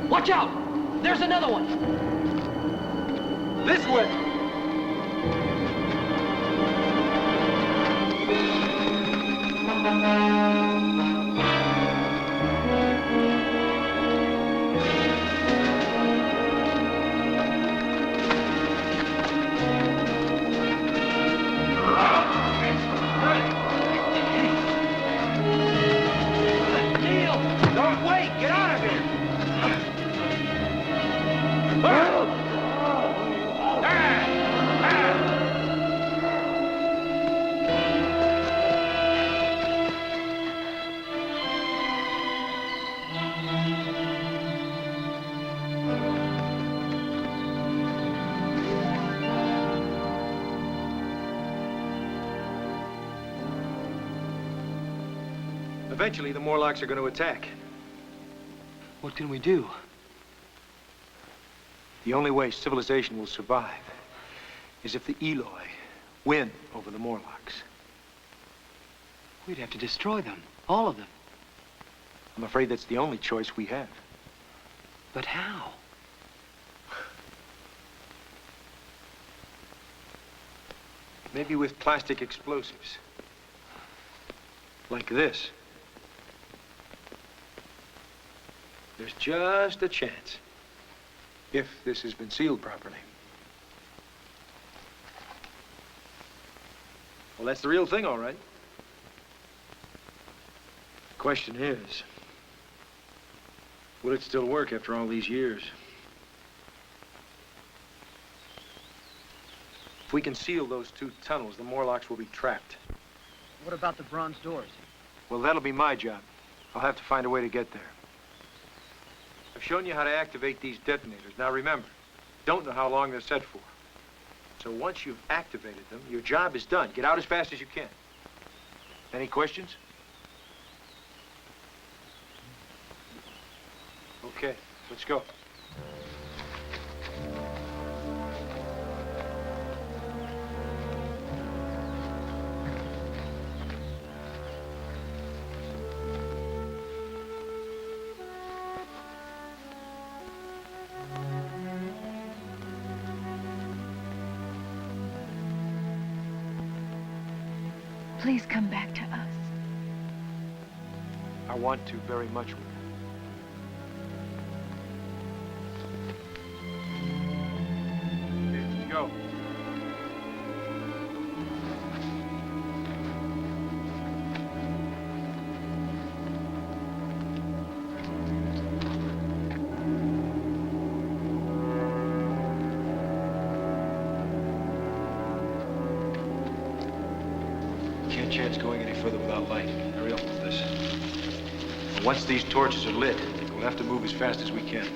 Watch out! There's another one! This way. Neil! Don't wait. Get out of here. Eventually, the Morlocks are going to attack. What can we do? The only way civilization will survive is if the Eloi win over the Morlocks. We'd have to destroy them. All of them. I'm afraid that's the only choice we have. But how? Maybe with plastic explosives. Like this. There's just a chance. If this has been sealed properly. Well, that's the real thing, all right. The question is, will it still work after all these years? If we can seal those two tunnels, the Morlocks will be trapped. What about the bronze doors? Well, that'll be my job. I'll have to find a way to get there. I've shown you how to activate these detonators. Now remember, don't know how long they're set for. So once you've activated them, your job is done. Get out as fast as you can. Any questions? Okay, let's go. Please come back to us. I want to very much. Here, go. Can't chance going any further without light. Ariel, this. And once these torches are lit, we'll have to move as fast as we can.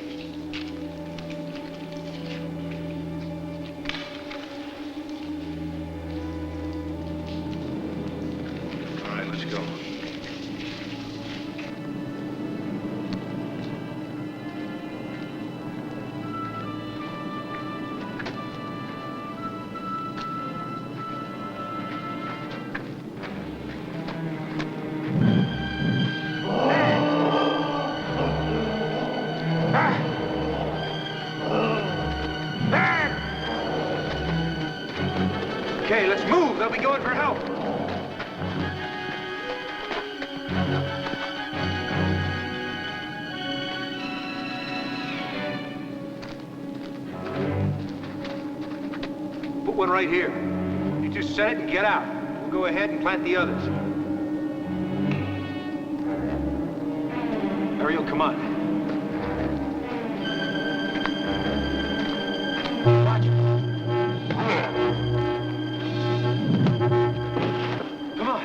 All right, let's go. Okay, let's move. They'll be going for help. Put one right here. You just set it and get out. We'll go ahead and plant the others. Ariel, come on. Watch it. Come on.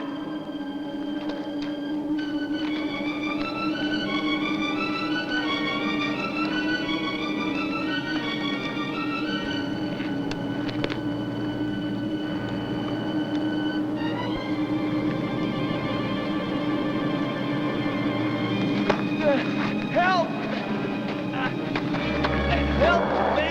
Help! Help me!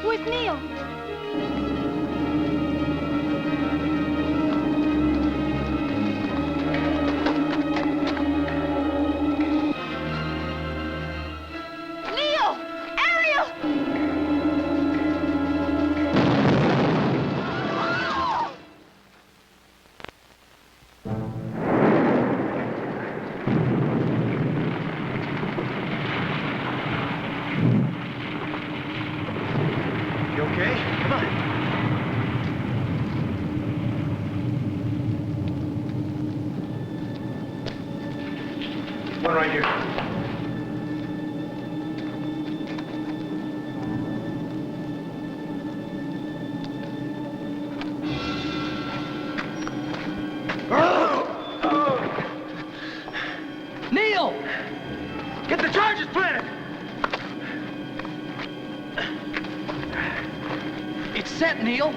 Where's Neil? Neil! Ariel! You okay? Come on. One right here. Neil! Get the charges planted! It's set, Neil.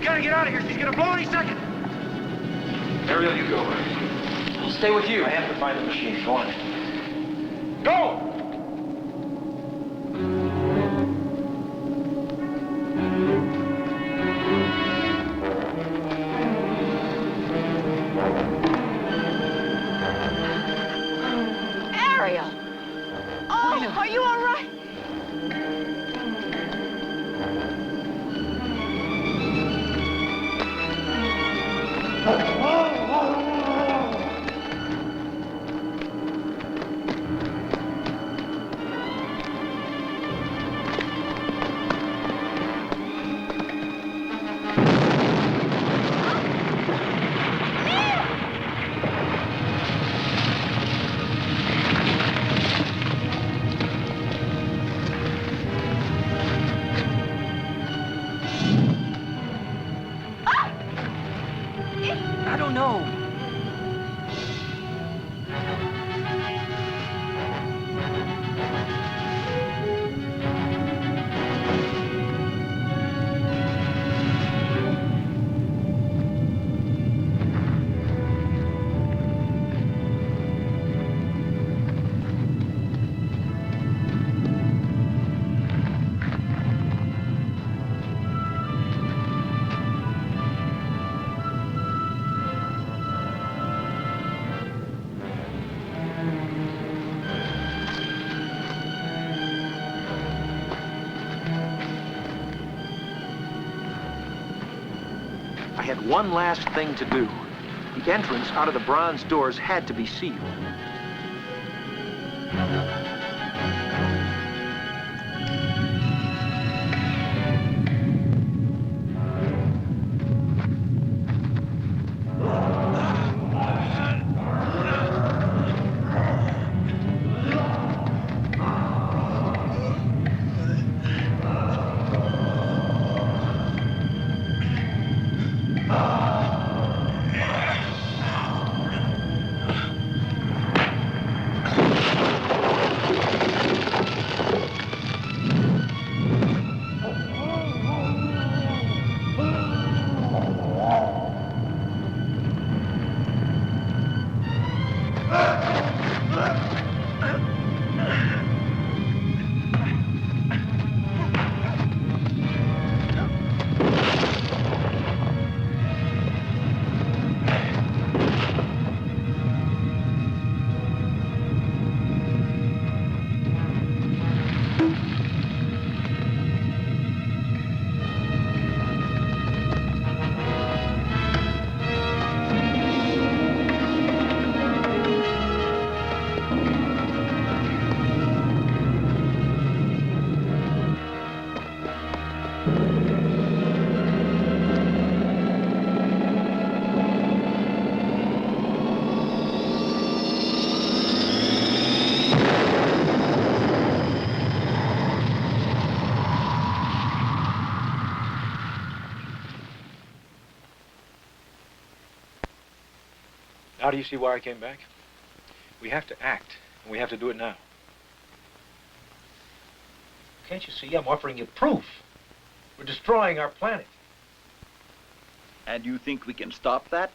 Gotta get out of here. She's gonna blow any second. Ariel, you go. I'll stay with you. I have to find the machine. Go on. Go! Ariel! Oh, are you all right? I don't know. I had one last thing to do. The entrance out of the bronze doors had to be sealed. Now do you see why I came back? We have to act, and we have to do it now. Can't you see I'm offering you proof? We're destroying our planet. And you think we can stop that?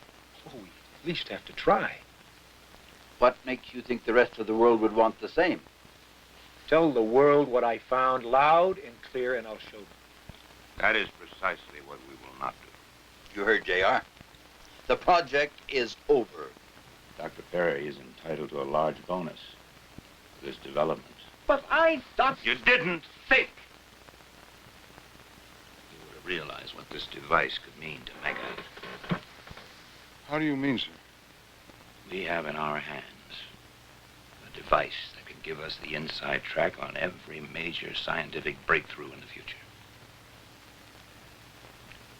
Oh, we at least have to try. What makes you think the rest of the world would want the same? Tell the world what I found loud and clear, and I'll show them. That is precisely what we will not do. You heard, J.R. The project is over. Dr. Perry is entitled to a large bonus for this development. But I thought... You didn't think! You would have realized what this device could mean to Mega. How do you mean, sir? We have in our hands a device that can give us the inside track on every major scientific breakthrough in the future.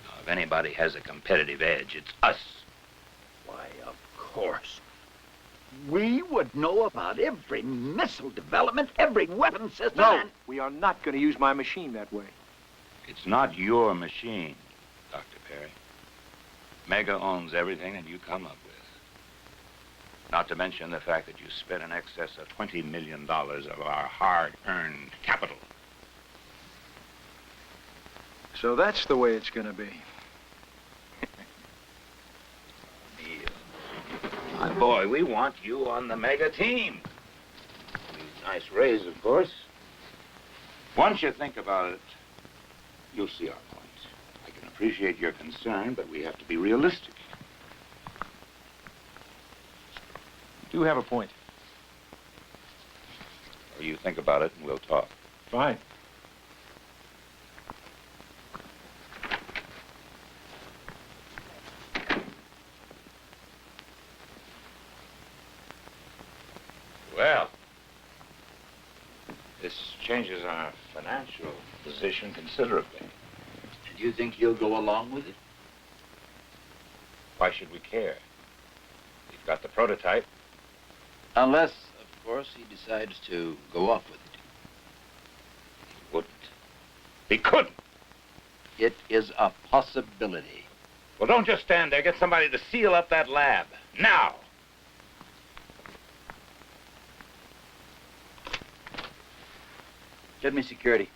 Now, if anybody has a competitive edge, it's us. Why, of course. We would know about every missile development, every weapon system. No, we are not going to use my machine that way. It's not your machine, Dr. Perry. Mega owns everything that you come up with. Not to mention the fact that you spent in excess of $20 million of our hard-earned capital. So that's the way it's going to be. My boy, we want you on the Mega team. Nice raise, of course. Once you think about it, you'll see our point. I can appreciate your concern, but we have to be realistic. You do have a point. Or you think about it and we'll talk. Fine. Well, this changes our financial position considerably. And you think you'll go along with it? Why should we care? We've got the prototype. Unless, of course, he decides to go off with it. He wouldn't. He couldn't. It is a possibility. Well, don't just stand there. Get somebody to seal up that lab. Now! Get me security.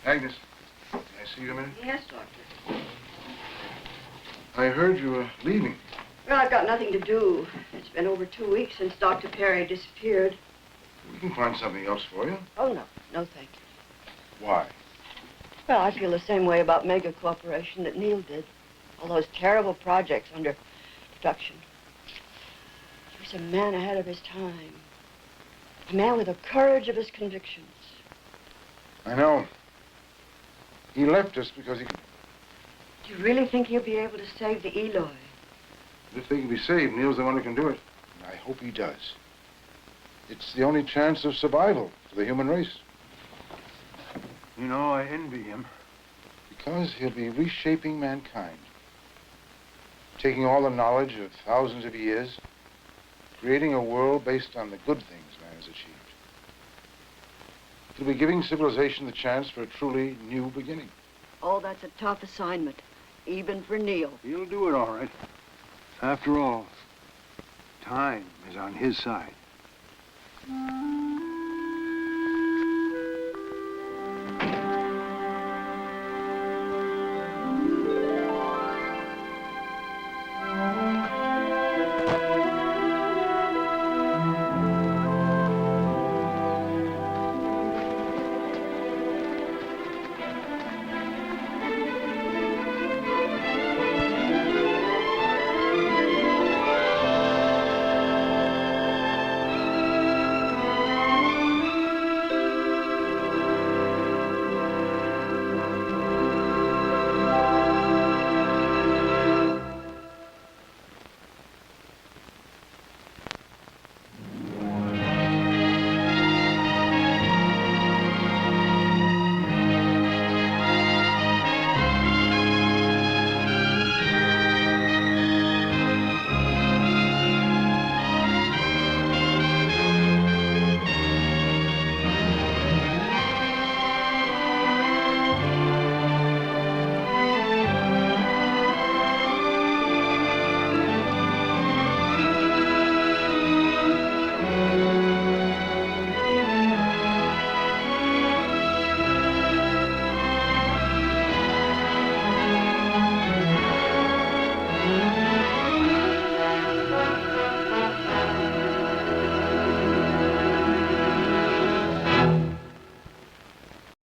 Agnes, may I see you a minute? Yes, Doctor. I heard you were leaving. Well, I've got nothing to do. It's been over 2 weeks since Dr. Perry disappeared. We can find something else for you. Oh, no. No, thank you. Why? Well, I feel the same way about Mega Corporation that Neil did. All those terrible projects under production. He was a man ahead of his time. A man with the courage of his convictions. I know. He left us because he could... Do you really think he'll be able to save the Eloy? If they can be saved, Neil's the one who can do it. And I hope he does. It's the only chance of survival for the human race. You know, I envy him. Because he'll be reshaping mankind. Taking all the knowledge of thousands of years, creating a world based on the good things man has achieved. He'll be giving civilization the chance for a truly new beginning. Oh, that's a tough assignment, even for Neil. He'll do it all right. After all, time is on his side.